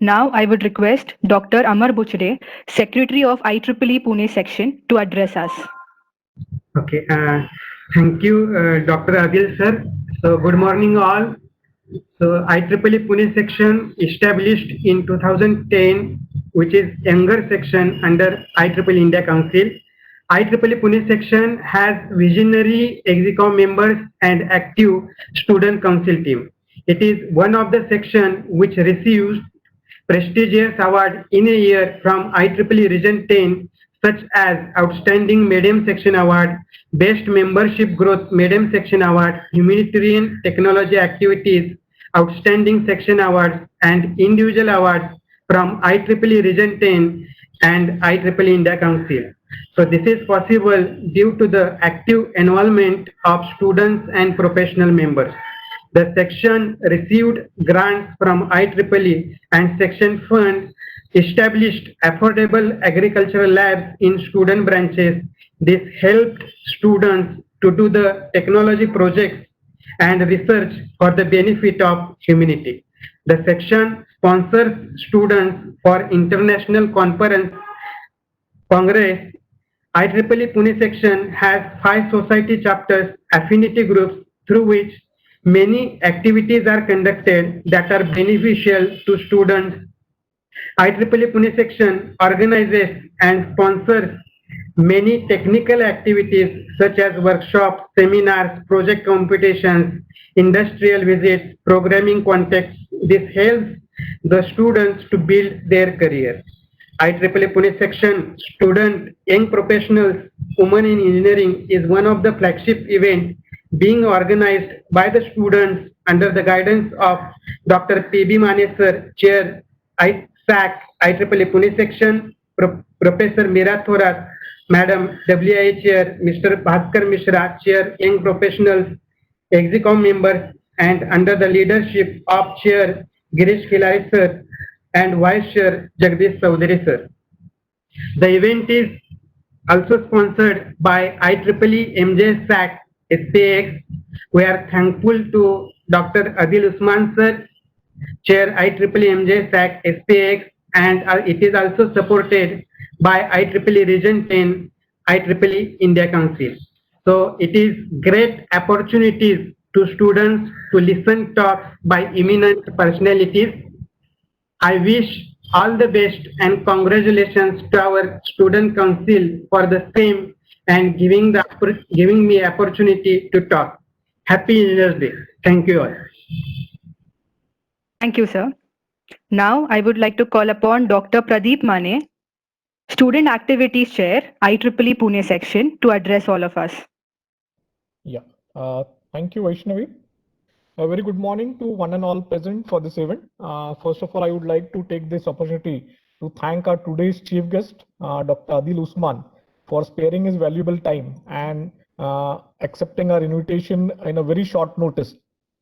Now I would request Dr. Amar Buchde, Secretary of IEEE Pune section, to address us. Okay, thank you, Dr. Adil sir. So, good morning all. So, IEEE Pune section established in 2010, which is younger section under IEEE India Council. IEEE Pune section has visionary executive members and active student council team. It is one of the section which receives prestigious award in a year from IEEE Region 10, such as Outstanding Medium Section Award, Best Membership Growth Medium Section Award, Humanitarian Technology Activities, Outstanding Section Awards, and Individual Awards from IEEE Region 10 and IEEE India Council. So this is possible due to the active involvement of students and professional members. The section received grants from IEEE and section fund established affordable agricultural labs in student branches. This helped students to do the technology projects and research for the benefit of humanity. The section sponsors students for international congress. IEEE Pune section has 5 society chapters, affinity groups, through which many activities are conducted that are beneficial to students. IEEE Pune section organizes and sponsors many technical activities such as workshops, seminars, project competitions, industrial visits, programming contests. This helps the students to build their career. IEEE Pune section student young professionals women in engineering is one of the flagship events being organized by the students under the guidance of Dr. P.B. Manesar, Chair SAC, IEEE Pune section, Professor Meera Thorat, Madam WIA Chair, Mr. Bhaskar Mishra, Chair Young Professionals, Execom members, and under the leadership of Chair Girish Khilare Sir and Vice Chair Jagdish Chaudhary Sir. The event is also sponsored by IEEE MJ SAC SPX. We are thankful to Dr. Adil Usman Sir, Chair IEEE MJ SAC SPX, and it is also supported by IEEE Region 10, IEEE India Council. So it is great opportunities to students to listen talks by eminent personalities. I wish all the best and congratulations to our student council for the same and giving me opportunity to talk. Happy Engineers Day. Thank you all. Thank you, sir. Now I would like to call upon Dr. Pradeep Mane, Student Activities Chair, IEEE Pune section, to address all of us. Yeah, thank you, Vaishnavi. A very good morning to one and all present for this event. First of all, I would like to take this opportunity to thank our today's chief guest, Dr. Adil Usman, for sparing his valuable time and accepting our invitation in a very short notice.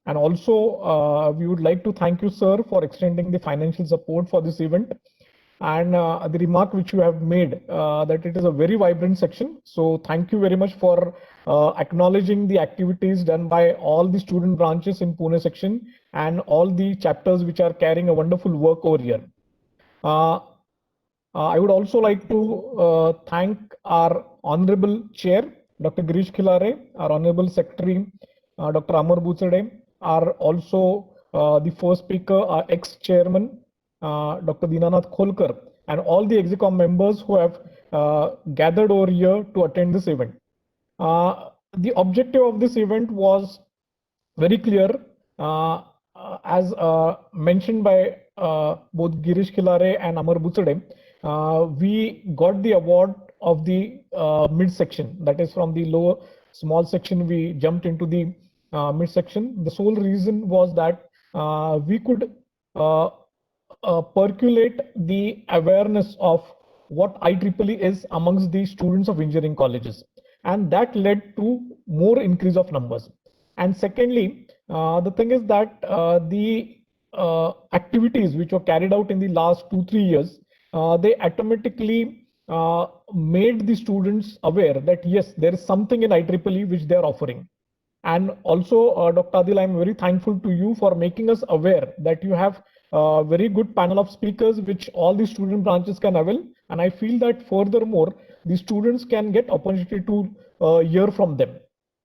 And also, we would like to thank you, sir, for extending the financial support for this event. And the remark which you have made that it is a very vibrant section. So thank you very much for acknowledging the activities done by all the student branches in Pune section and all the chapters which are carrying a wonderful work over here. I would also like to thank our Honorable Chair, Dr. Girish Khilare, our Honorable Secretary, Dr. Amar Buchde, our also the first speaker, our ex-chairman, Dr. Dinanath Kholkar, and all the execom members who have gathered over here to attend this event. The objective of this event was very clear, as mentioned by both Girish Khilare and Amar Buchde. We got the award of the mid section, that is from the lower small section we jumped into the mid section. The sole reason was that we could percolate the awareness of what IEEE is amongst the students of engineering colleges, and that led to more increase of numbers. And secondly, the thing is that the activities which were carried out in the last 2-3 years, they automatically made the students aware that yes, there is something in IEEE which they are offering. And also, Dr. Adil, I am very thankful to you for making us aware that you have a very good panel of speakers which all the student branches can avail, and I feel that furthermore the students can get opportunity to hear from them.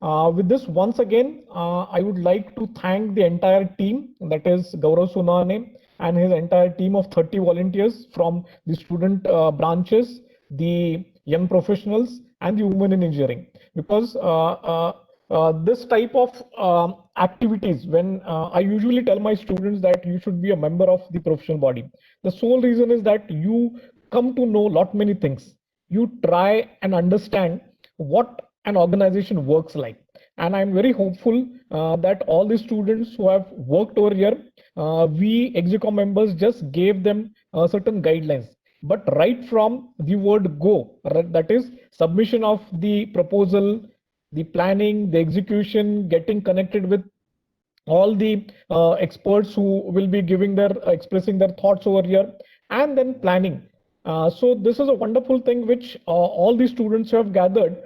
With this, once again, I would like to thank the entire team, that is Gaurav Sunane and his entire team of 30 volunteers from the student branches, the young professionals, and the women in engineering. Because this type of activities, when I usually tell my students that you should be a member of the professional body, the sole reason is that you come to know lot many things. You try and understand what an organization works like. And I'm very hopeful that all the students who have worked over here, we execom members just gave them certain guidelines. But right from the word go, that is submission of the proposal, the planning, the execution, getting connected with all the experts who will be giving their expressing their thoughts over here, and then planning. So this is a wonderful thing which all the students have gathered.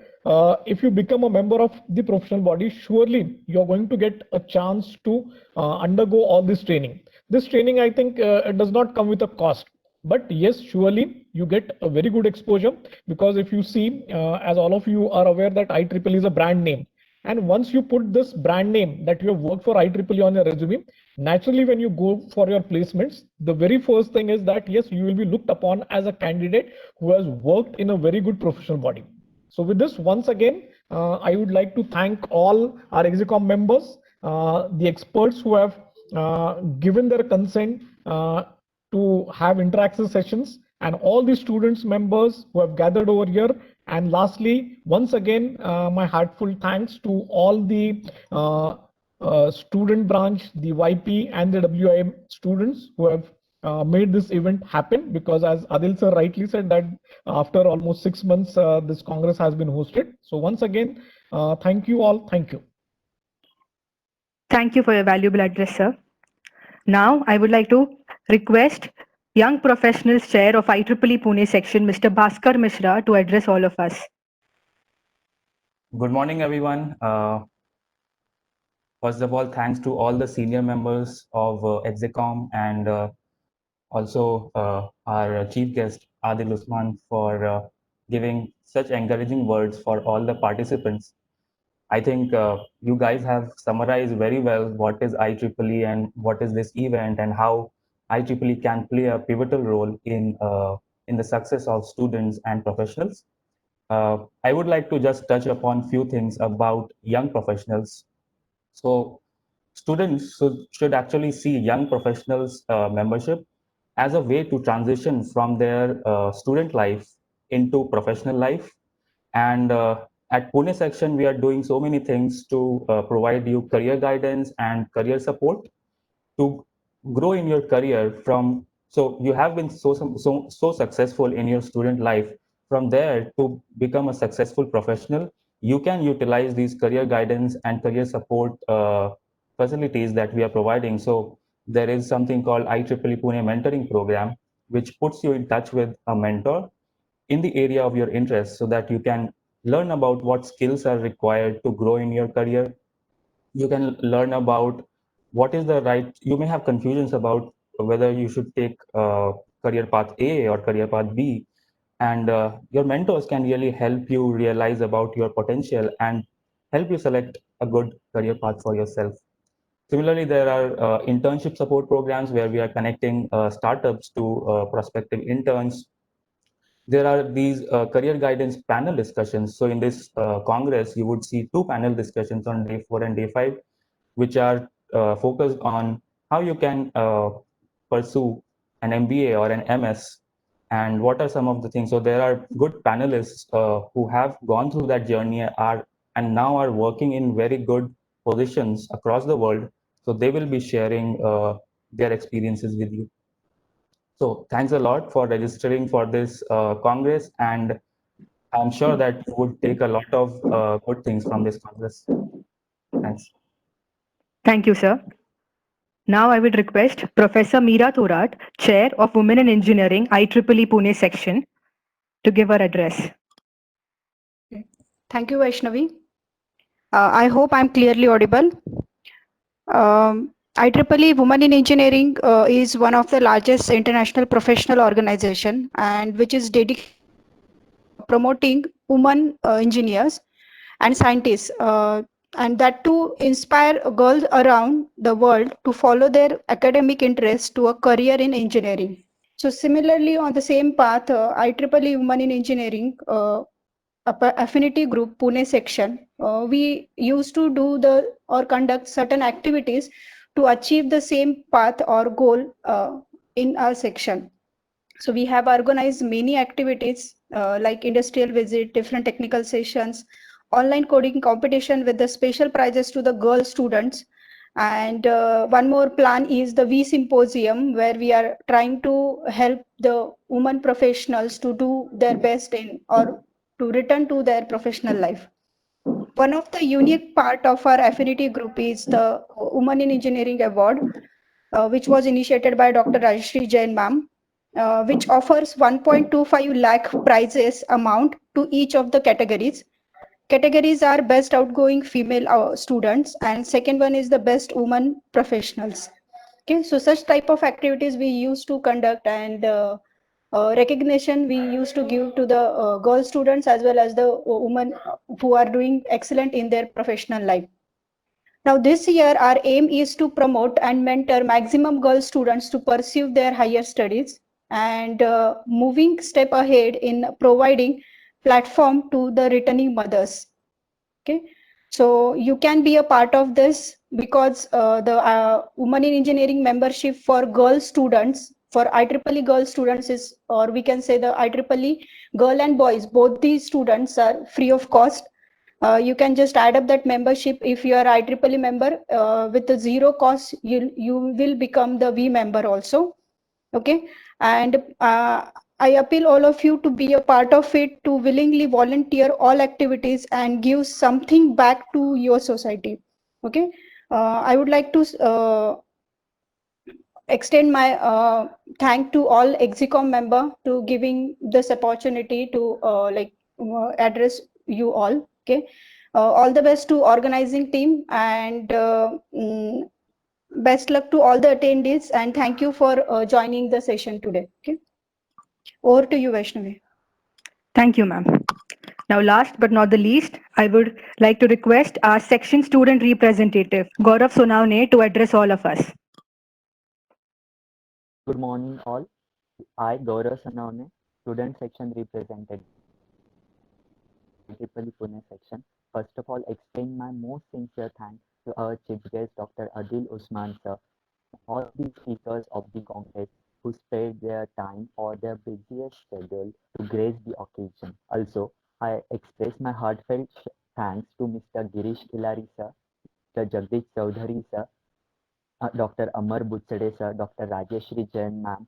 If you become a member of the professional body, surely you're going to get a chance to undergo all this training. This training, I think, it does not come with a cost. But yes, surely you get a very good exposure, because if you see, as all of you are aware, that IEEE is a brand name. And once you put this brand name that you have worked for IEEE on your resume, naturally, when you go for your placements, the very first thing is that, yes, you will be looked upon as a candidate who has worked in a very good professional body. So with this, once again, I would like to thank all our execom members, the experts who have given their consent to have interaction sessions, and all the students members who have gathered over here. And lastly, once again, my heartfelt thanks to all the student branch, the YP and the WIM students who have made this event happen, because as Adil sir rightly said that after almost 6 months, this Congress has been hosted. So once again, thank you all. Thank you. Thank you for your valuable address, sir. Now, I would like to request Young Professionals Chair of IEEE Pune Section, Mr. Bhaskar Mishra, to address all of us. Good morning, everyone. First of all, thanks to all the senior members of Execom and also our chief guest, Adil Usman, for giving such encouraging words for all the participants. I think you guys have summarized very well what is IEEE and what is this event and how IEEE can play a pivotal role in the success of students and professionals. I would like to just touch upon few things about young professionals. So students should actually see young professionals membership as a way to transition from their student life into professional life. And at Pune section, we are doing so many things to provide you career guidance and career support to grow in your career from. So you have been so successful in your student life. From there to become a successful professional, you can utilize these career guidance and career support facilities that we are providing. So there is something called IEEE Pune mentoring program, which puts you in touch with a mentor in the area of your interest so that you can learn about what skills are required to grow in your career. You can learn about what is the right, you may have confusions about whether you should take career path A or career path B. And your mentors can really help you realize about your potential and help you select a good career path for yourself. Similarly, there are internship support programs where we are connecting startups to prospective interns. There are these career guidance panel discussions. So in this Congress, you would see two panel discussions on day 4 and day 5, which are focused on how you can pursue an MBA or an MS and what are some of the things. So there are good panelists who have gone through that journey and now are working in very good positions across the world. So they will be sharing their experiences with you. So thanks a lot for registering for this Congress, and I'm sure that you would take a lot of good things from this Congress. Thanks. Thank you, sir. Now I would request Professor Meera Thorat, Chair of Women in Engineering, IEEE Pune Section, to give her address. Thank you, Vaishnavi. I hope I'm clearly audible. IEEE Women in Engineering is one of the largest international professional organization and which is dedicated promoting women engineers and scientists, and that to inspire girls around the world to follow their academic interests to a career in engineering. So similarly, on the same path, IEEE Women in Engineering Affinity Group Pune section, we used to do the or conduct certain activities to achieve the same path or goal in our section. So we have organized many activities like industrial visit, different technical sessions, online coding competition with the special prizes to the girl students. And one more plan is the V Symposium, where we are trying to help the women professionals to do their best in or to return to their professional life. One of the unique part of our affinity group is the Women in Engineering Award, which was initiated by Dr. Rajshri Jain ma'am, which offers 1.25 lakh prizes amount to each of the categories. Categories are best outgoing female students, and second one is the best woman professionals. Okay, so such type of activities we used to conduct, and recognition we used to give to the girl students as well as the women who are doing excellent in their professional life. Now, this year, our aim is to promote and mentor maximum girl students to pursue their higher studies and moving step ahead in providing platform to the returning mothers. Okay, so you can be a part of this because the Women in Engineering membership for girl students, for IEEE girl students is, or we can say the IEEE girl and boys, both these students are free of cost. You can just add up that membership. If you are IEEE member with the zero cost, you will become the V member also. Okay, and I appeal all of you to be a part of it, to willingly volunteer all activities and give something back to your society. Okay, I would like to extend my thank to all Exicom member to giving this opportunity to address you all. Okay, all the best to organizing team, and best luck to all the attendees, and thank you for joining the session today. Okay, over to you, Vaishnavi. Thank you, ma'am. Now, last but not the least, I would like to request our section student representative, Gaurav Sonawane, to address all of us. Good morning, all. I, Gaurav Sanavane, student section representative, IEEE Pune section. First of all, extend my most sincere thanks to our chief guest, Dr. Adil Usman sir, all the speakers of the Congress who spared their time or their busiest schedule to grace the occasion. Also, I express my heartfelt thanks to Mr. Girish Khilari sir, Mr. Jagdish Chaudhary sir, Dr. Amar Butsade sir, Dr. Rajeshri Jain ma'am,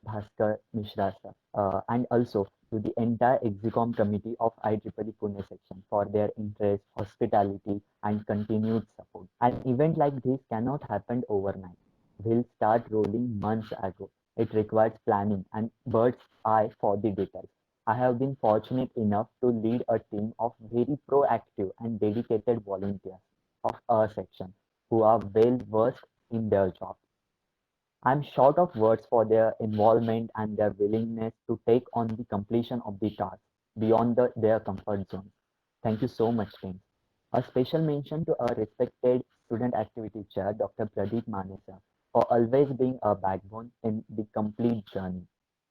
Bhaskar Mishra sir, and also to the entire Exicom committee of IEEE Pune section for their interest, hospitality, and continued support. An event like this cannot happen overnight. We'll start rolling months ago. It requires planning and bird's eye for the details. I have been fortunate enough to lead a team of very proactive and dedicated volunteers of our section who are well versed in their job. I'm short of words for their involvement and their willingness to take on the completion of the task beyond their comfort zone. Thank you so much, team. A special mention to our respected student activity chair, Dr. Pradeep Manesa, for always being a backbone in the complete journey.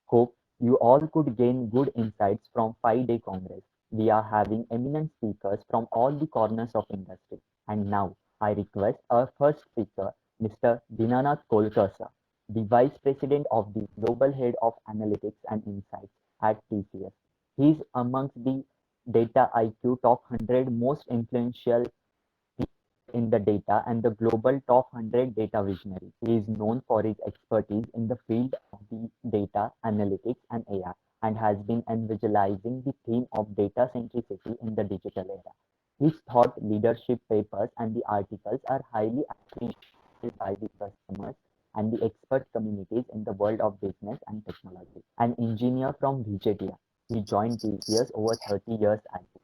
Hope you all could gain good insights from 5-day Congress. We are having eminent speakers from all the corners of industry. And now I request our first speaker, Mr. Dinanath Kholkar, sir, the Vice President of the Global Head of Analytics and Insights at TCS. He is amongst the DataIQ top 100 most influential in the data and the global top 100 data visionaries. He is known for his expertise in the field of the data analytics and AI, and has been evangelizing the theme of data centricity in the digital era. His thought leadership papers and the articles are highly appreciated by the customers and the expert communities in the world of business and technology. An engineer from VJTI, he joined TCS over 30 years ago.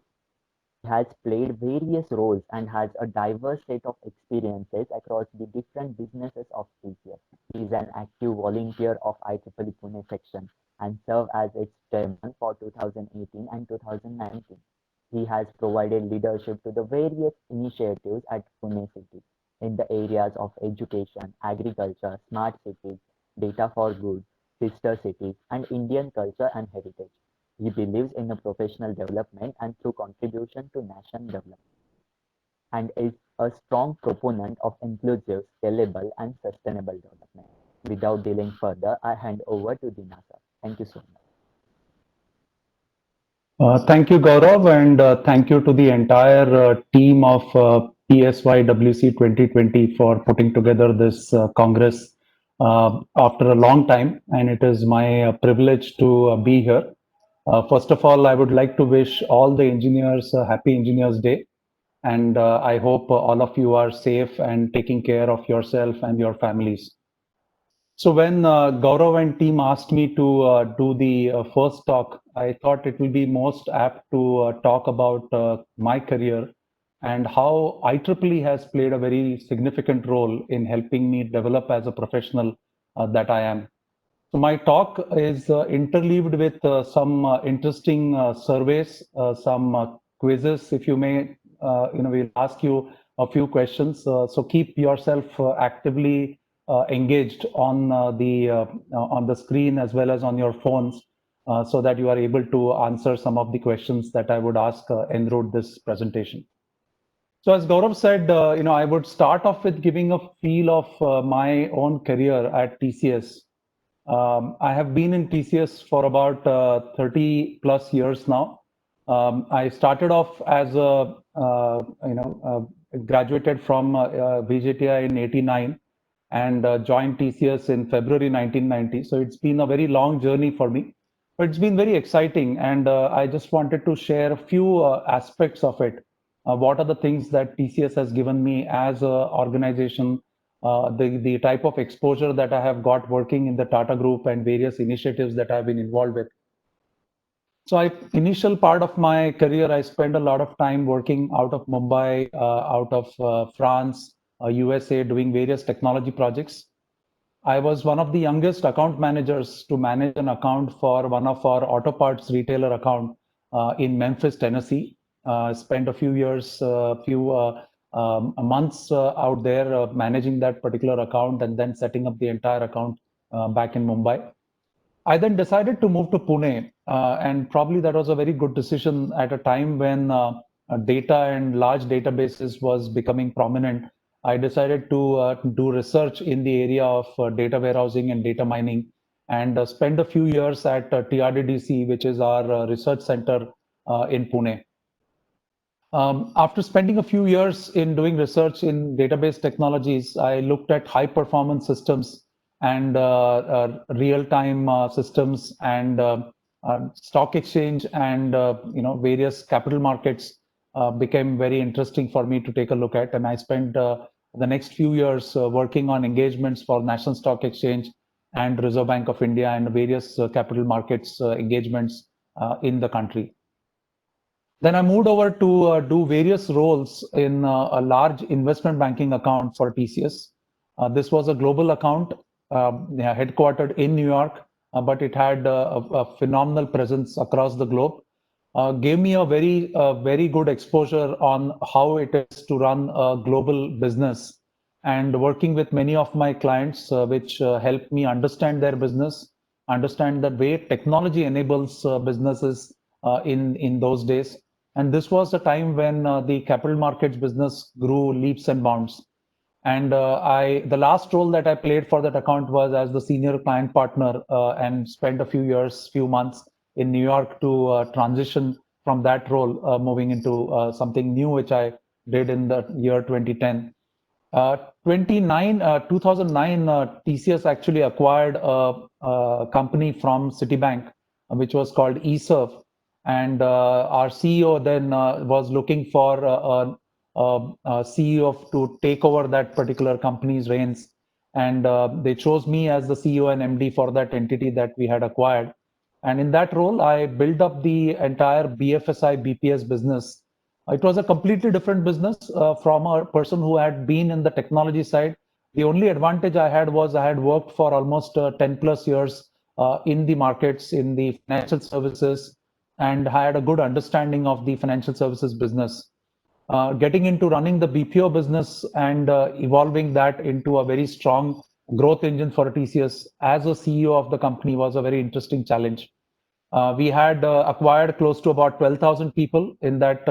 has played various roles and has a diverse set of experiences across the different businesses of TCS. He is an active volunteer of IEEE Pune section and served as its chairman for 2018 and 2019. He has provided leadership to the various initiatives at Pune City in the areas of education, agriculture, smart cities, data for good, sister cities, and Indian culture and heritage. He believes in a professional development and through contribution to national development, and is a strong proponent of inclusive, scalable, and sustainable development. Without dealing further, I hand over to Dinanath. Thank you so much. Thank you, Gaurav, and thank you to the entire team of PSYWC 2020 for putting together this Congress after a long time, and it is my privilege to be here. First of all, I would like to wish all the engineers a happy Engineers Day, and I hope all of you are safe and taking care of yourself and your families. So when Gaurav and team asked me to do the first talk, I thought it will be most apt to talk about my career and how IEEE has played a very significant role in helping me develop as a professional that I am. So my talk is interleaved with some interesting surveys, some quizzes, if you may. We'll ask you a few questions. So keep yourself actively engaged on the screen as well as on your phones, so that you are able to answer some of the questions that I would ask en route this presentation. So as Gaurav said, I would start off with giving a feel of my own career at TCS. I have been in TCS for about 30 plus years now. I started off as graduated from VJTI in '89 and joined TCS in February 1990. So it's been a very long journey for me, but it's been very exciting. And I just wanted to share a few aspects of it. What are the things that TCS has given me as an organization, the type of exposure that I have got working in the Tata Group and various initiatives that I've been involved with. So initial part of my career, I spent a lot of time working out of Mumbai, out of France, USA, doing various technology projects. I was one of the youngest account managers to manage an account for one of our auto parts retailer account in Memphis, Tennessee. Spent a few years, months out there managing that particular account and then setting up the entire account back in Mumbai. I then decided to move to Pune, and probably that was a very good decision at a time when data and large databases was becoming prominent. I decided to do research in the area of data warehousing and data mining, and spend a few years at TRDDC, which is our research center in Pune. After spending a few years in doing research in database technologies, I looked at high performance systems and real-time systems and stock exchange and various capital markets became very interesting for me to take a look at. And I spent the next few years working on engagements for National Stock Exchange and Reserve Bank of India and various capital markets engagements in the country. Then I moved over to do various roles in a large investment banking account for TCS. This was a global account headquartered in New York, but it had a phenomenal presence across the globe. Gave me a very good exposure on how it is to run a global business and working with many of my clients, which helped me understand their business, understand the way technology enables businesses in those days. And this was a time when the capital markets business grew leaps and bounds. And the last role that I played for that account was as the senior client partner and spent a few months in New York to transition from that role, moving into something new, which I did in the year 2010. 2009, TCS actually acquired a company from Citibank, which was called eServe. And our CEO then was looking for a CEO to take over that particular company's reins. And they chose me as the CEO and MD for that entity that we had acquired. And in that role, I built up the entire BFSI BPS business It was a completely different business from a person who had been in the technology side. The only advantage I had was I had worked for almost 10 plus years in the markets, in the financial services, and had a good understanding of the financial services business. Getting into running the BPO business and evolving that into a very strong growth engine for TCS as a CEO of the company was a very interesting challenge. We had acquired close to about 12,000 people in that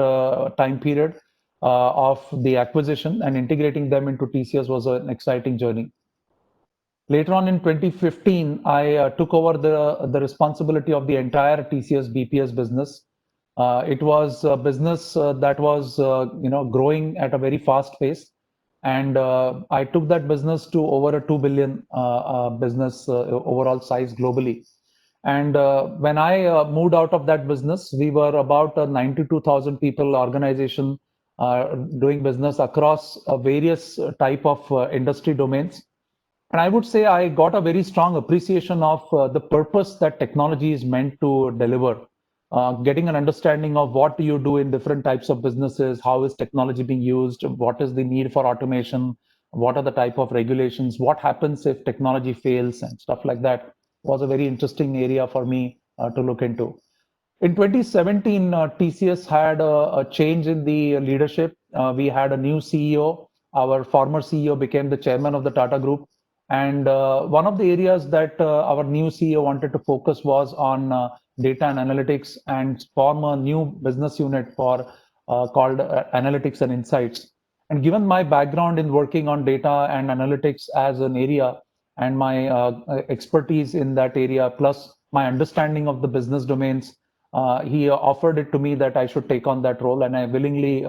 time period of the acquisition, and integrating them into TCS was an exciting journey. Later on in 2015, I took over the responsibility of the entire TCS BPS business. It was a business that was growing at a very fast pace, and I took that business to over a 2 billion business overall size globally. And when I moved out of that business, we were about a 92,000 people organization doing business across various type of industry domains. And I would say I got a very strong appreciation of the purpose that technology is meant to deliver. Getting an understanding of what do you do in different types of businesses, how is technology being used, what is the need for automation, what are the type of regulations, what happens if technology fails, and stuff like that was a very interesting area for me to look into. In 2017, TCS had a change in the leadership. We had a new CEO. Our former CEO became the chairman of the Tata Group. And one of the areas that our new CEO wanted to focus was on data and analytics, and form a new business unit for called Analytics and Insights. And given my background in working on data and analytics as an area, and my expertise in that area, plus my understanding of the business domains, he offered it to me that I should take on that role, and I willingly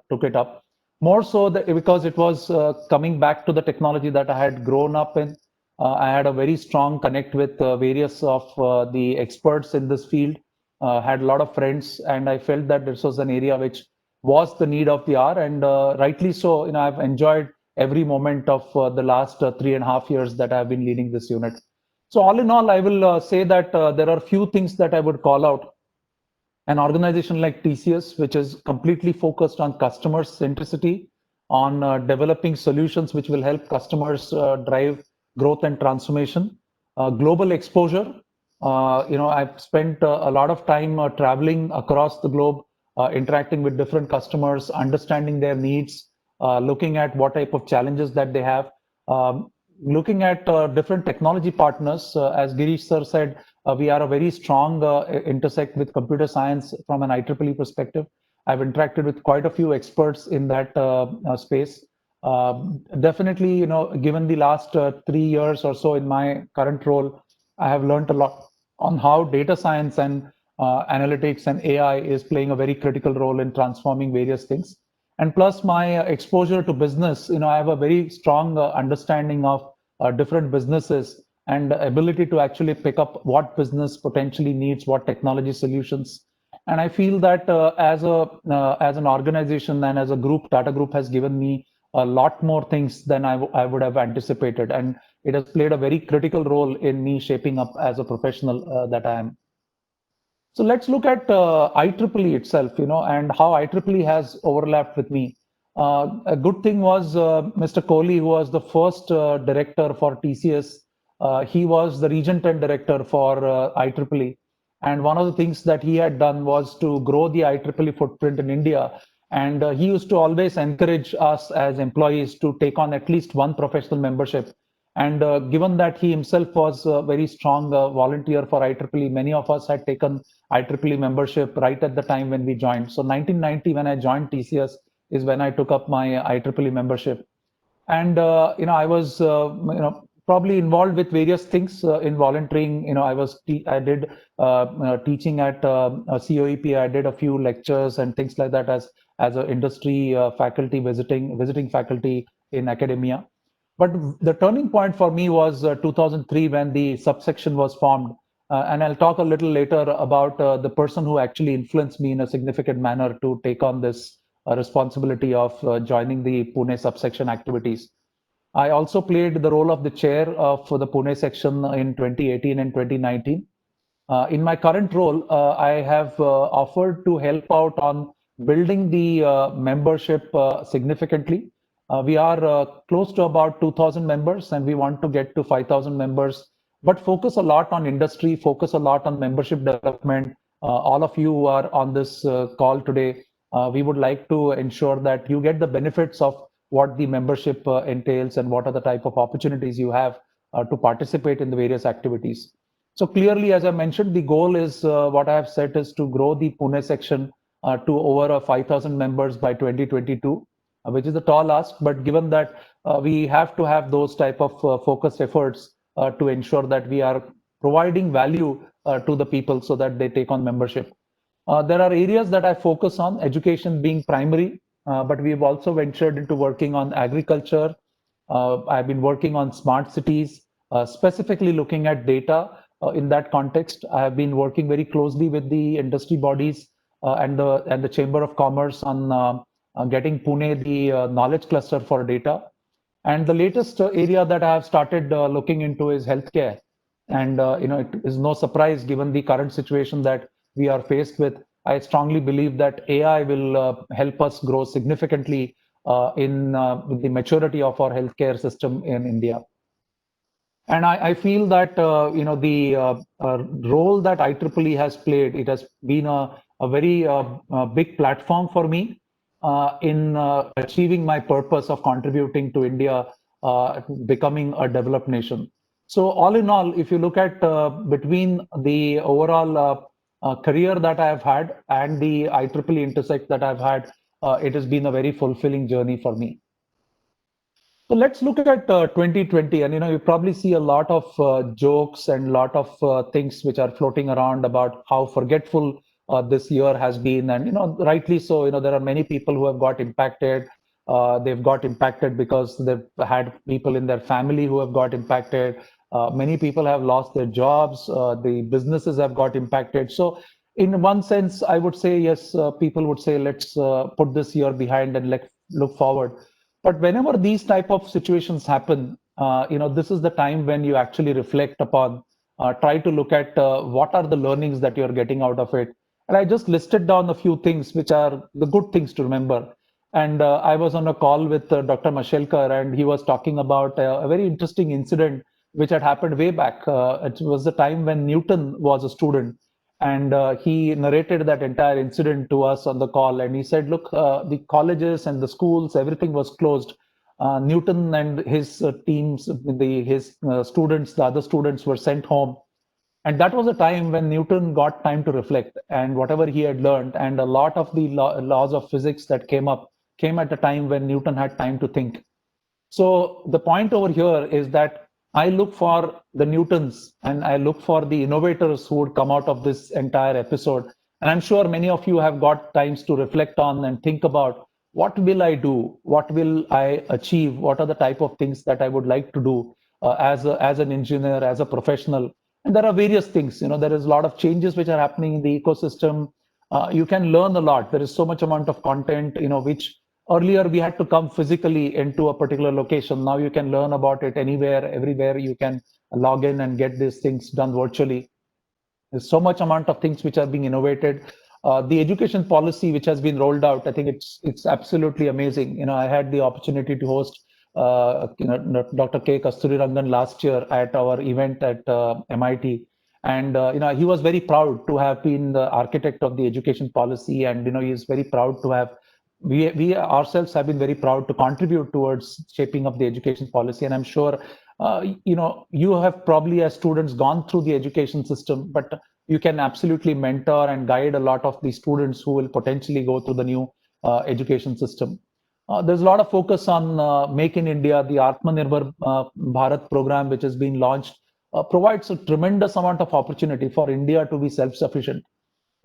took it up. More so because it was coming back to the technology that I had grown up in. I had a very strong connect with various of the experts in this field, had a lot of friends, and I felt that this was an area which was the need of the hour, and rightly so. I've enjoyed every moment of the last 3.5 years that I've been leading this unit. So all in all, I will say that there are few things that I would call out. An organization like TCS, which is completely focused on customer centricity, on developing solutions which will help customers drive growth and transformation. Global exposure. I've spent a lot of time traveling across the globe, interacting with different customers, understanding their needs, looking at what type of challenges that they have, looking at different technology partners. As Girish sir said, we are a very strong intersect with computer science from an IEEE perspective. I've interacted with quite a few experts in that space. Definitely, given the last 3 years or so in my current role, I have learned a lot on how data science and analytics and AI is playing a very critical role in transforming various things. And plus my exposure to business, I have a very strong understanding of different businesses, and ability to actually pick up what business potentially needs what technology solutions. And I feel that as an organization and as a group, Tata Group has given me a lot more things than I would have anticipated, and it has played a very critical role in me shaping up as a professional that I am. So let's look at IEEE itself, and how IEEE has overlapped with me. A good thing was Mr. Kohli, who was the first director for TCS. He was the Region 10 director for IEEE. And one of the things that he had done was to grow the IEEE footprint in India. And he used to always encourage us as employees to take on at least one professional membership. And given that he himself was a very strong volunteer for IEEE, many of us had taken IEEE membership right at the time when we joined. So 1990, when I joined TCS, is when I took up my IEEE membership. And I was probably involved with various things in volunteering. I did teaching at COEP. I did a few lectures and things like that as an industry faculty, visiting faculty in academia. But the turning point for me was 2003, when the subsection was formed. And I'll talk a little later about the person who actually influenced me in a significant manner to take on this responsibility of joining the Pune subsection activities. I also played the role of the chair for the Pune section in 2018 and 2019. In my current role, I have offered to help out on building the membership significantly. We are close to about 2,000 members, and we want to get to 5,000 members, but focus a lot on industry, focus a lot on membership development. All of you who are on this call today, we would like to ensure that you get the benefits of what the membership entails and what are the type of opportunities you have to participate in the various activities. So clearly, as I mentioned, the goal is what I have set is to grow the Pune section to over 5,000 members by 2022, which is a tall ask. But given that we have to have those type of focused efforts to ensure that we are providing value to the people so that they take on membership. There are areas that I focus on, education being primary, but we've also ventured into working on agriculture. I've been working on smart cities, specifically looking at data. In that context, I have been working very closely with the industry bodies and the Chamber of Commerce on getting Pune the knowledge cluster for data. And the latest area that I have started looking into is healthcare. And it is no surprise given the current situation that we are faced with. I strongly believe that AI will help us grow significantly in the maturity of our healthcare system in India. And I feel that the role that IEEE has played, it has been a very big platform for me in achieving my purpose of contributing to India becoming a developed nation. So all in all, if you look at between the overall career that I have had and the IEEE intersect that I've had, it has been a very fulfilling journey for me. So let's look at 2020, and you probably see a lot of jokes and a lot of things which are floating around about how forgetful this year has been, and rightly so. There are many people who have got impacted. They've got impacted because they've had people in their family who have got impacted. Many people have lost their jobs. The businesses have got impacted. So in one sense, I would say yes. People would say let's put this year behind and let's look forward. But whenever these type of situations happen, this is the time when you actually reflect upon, try to look at what are the learnings that you're getting out of it. And I just listed down a few things which are the good things to remember. And I was on a call with Dr. Mashelkar, and he was talking about a very interesting incident which had happened way back. It was the time when Newton was a student, and he narrated that entire incident to us on the call. And he said, look, the colleges and the schools, everything was closed. Newton and his teams, his students, the other students were sent home. And that was a time when Newton got time to reflect, and whatever he had learned, and a lot of the laws of physics that came up came at a time when Newton had time to think. So the point over here is that I look for the Newtons and I look for the innovators who would come out of this entire episode. And I'm sure many of you have got times to reflect on and think about what will I do? What will I achieve? What are the type of things that I would like to do as an engineer, as a professional? And there are various things. There is a lot of changes which are happening in the ecosystem. You can learn a lot. There is so much amount of content, which earlier we had to come physically into a particular location. Now you can learn about it anywhere, everywhere. You can log in and get these things done virtually. There's so much amount of things which are being innovated. The education policy which has been rolled out, I think it's absolutely amazing. I had the opportunity to host Dr. K. Kasturirangan last year at our event at MIT. And he was very proud to have been the architect of the education policy, and he is very proud to have. We ourselves have been very proud to contribute towards shaping up the education policy, and I'm sure you have probably as students gone through the education system, but you can absolutely mentor and guide a lot of the students who will potentially go through the new education system. There's a lot of focus on Make in India. The Atmanirbhar Bharat program, which has been launched, provides a tremendous amount of opportunity for India to be self-sufficient.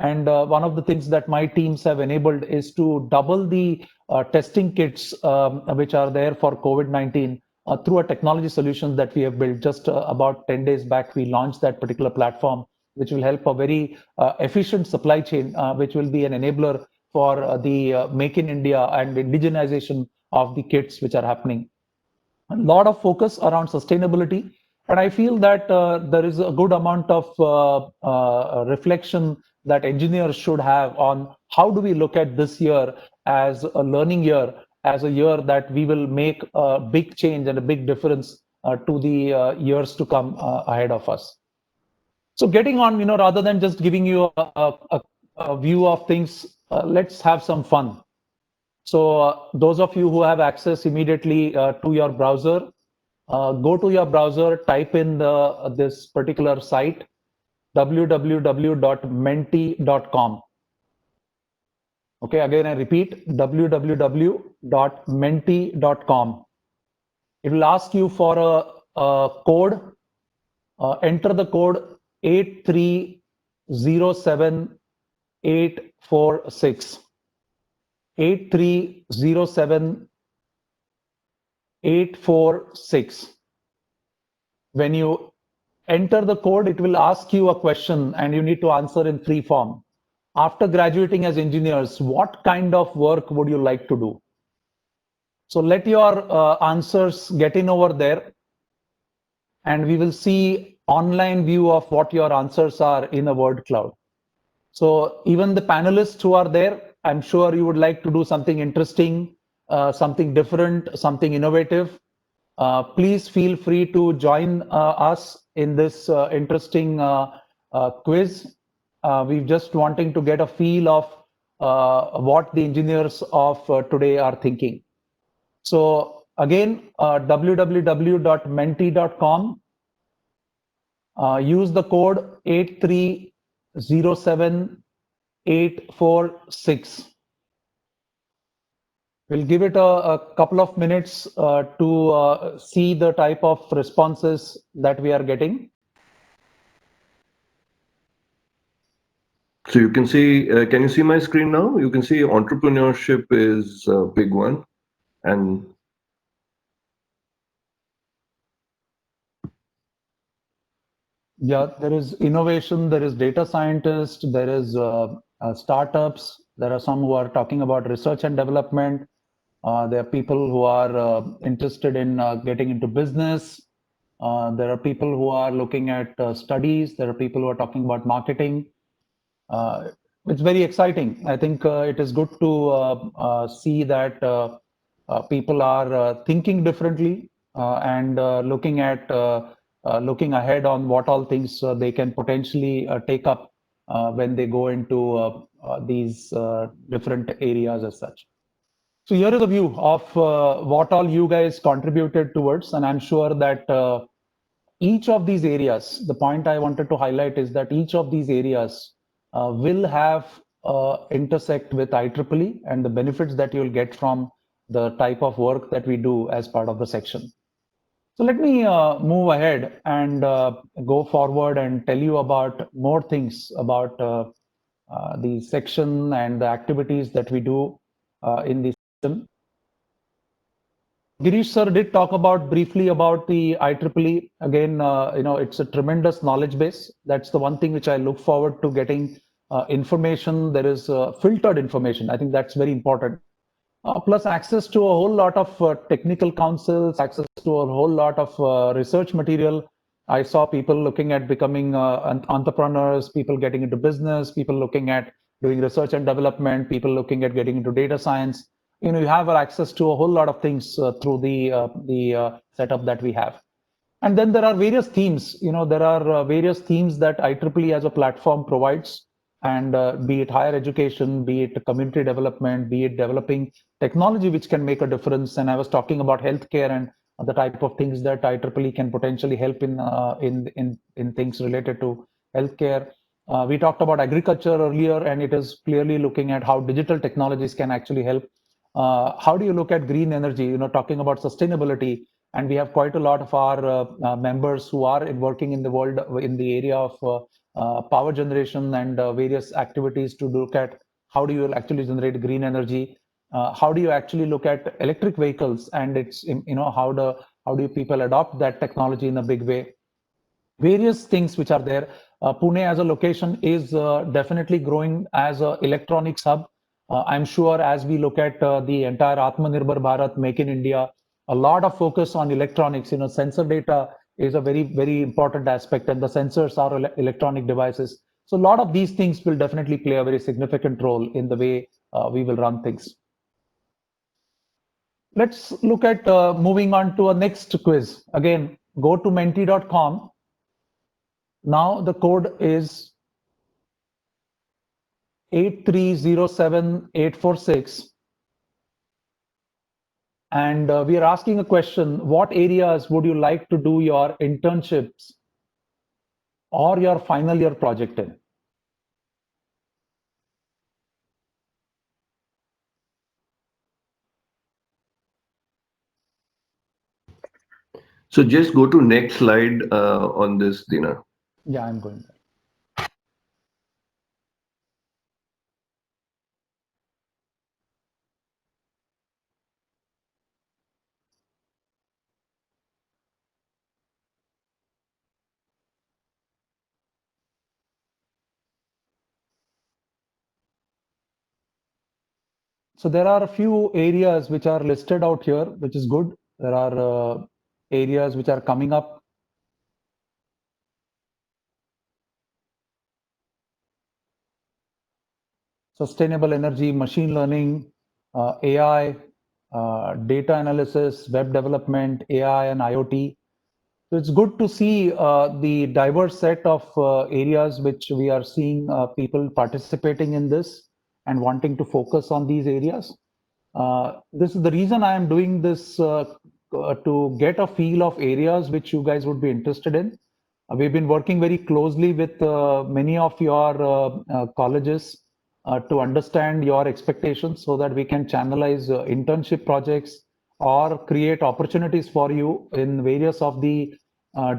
And one of the things that my teams have enabled is to double the testing kits which are there for COVID-19 through a technology solution that we have built. Just about 10 days back, we launched that particular platform, which will help a very efficient supply chain, which will be an enabler for the Make in India and indigenization of the kits which are happening. A lot of focus around sustainability. And I feel that there is a good amount of reflection that engineers should have on how do we look at this year as a learning year, as a year that we will make a big change and a big difference to the years to come ahead of us. So getting on, rather than just giving you a view of things, let's have some fun. So those of you who have access immediately to your browser, go to your browser, type in this particular site, www.menti.com. Okay, again I repeat, www.menti.com. It will ask you for a code. Enter the code 8307846. 8307846. When you enter the code, it will ask you a question and you need to answer in free form. After graduating as engineers, what kind of work would you like to do? So let your answers get in over there, and we will see online view of what your answers are in a word cloud. So even the panelists who are there, I'm sure you would like to do something interesting, something different, something innovative. Please feel free to join us in this interesting quiz. We're just wanting to get a feel of what the engineers of today are thinking. So again, www.menti.com. Use the code 8307846. We'll give it a couple of minutes to see the type of responses that we are getting. So you can see, can you see my screen now? You can see entrepreneurship is a big one. And yeah, there is innovation, there is data scientist, there is startups, there are some who are talking about research and development. There are people who are interested in getting into business. There are people who are looking at studies. There are people who are talking about marketing. It's very exciting. I think it is good to see that people are thinking differently and looking ahead on what all things they can potentially take up when they go into these different areas as such. So here is a view of what all you guys contributed towards, and I'm sure that each of these areas, the point I wanted to highlight is that each of these areas will have intersect with IEEE and the benefits that you'll get from the type of work that we do as part of the section. So let me move ahead and go forward and tell you about more things about the section and the activities that we do in the section. Girish sir did talk about briefly about the IEEE. Again, it's a tremendous knowledge base. That's the one thing which I look forward to getting information. There is filtered information. I think that's very important. Plus access to a whole lot of technical counsels, access to a whole lot of research material. I saw people looking at becoming entrepreneurs, people getting into business, people looking at doing research and development, people looking at getting into data science. You have access to a whole lot of things through the setup that we have. And then there are various themes. There are various themes that IEEE as a platform provides, and be it higher education, be it community development, be it developing technology which can make a difference. And I was talking about healthcare and the type of things that IEEE can potentially help in things related to healthcare. We talked about agriculture earlier, and it is clearly looking at how digital technologies can actually help. How do you look at green energy? Talking about sustainability, and we have quite a lot of our members who are working in the world in the area of power generation and various activities to look at how do you actually generate green energy. How do you actually look at electric vehicles, and it's how do people adopt that technology in a big way? Various things which are there. Pune as a location is definitely growing as an electronics hub. I'm sure as we look at the entire Atmanirbhar Bharat, Make in India, a lot of focus on electronics. Sensor data is a very, very important aspect, and the sensors are electronic devices. So a lot of these things will definitely play a very significant role in the way we will run things. Let's look at moving on to a next quiz. Again, go to menti.com. Now the code is 8307846. And we are asking a question: what areas would you like to do your internships or your final year project in? So just go to next slide on this, Dina. Yeah, I'm going there. So there are a few areas which are listed out here, which is good. There are areas which are coming up. Sustainable energy, machine learning, AI, data analysis, web development, AI and IoT. So it's good to see the diverse set of areas which we are seeing people participating in this and wanting to focus on these areas. This is the reason I am doing this to get a feel of areas which you guys would be interested in. We've been working very closely with many of your colleges to understand your expectations so that we can channelize internship projects or create opportunities for you in various of the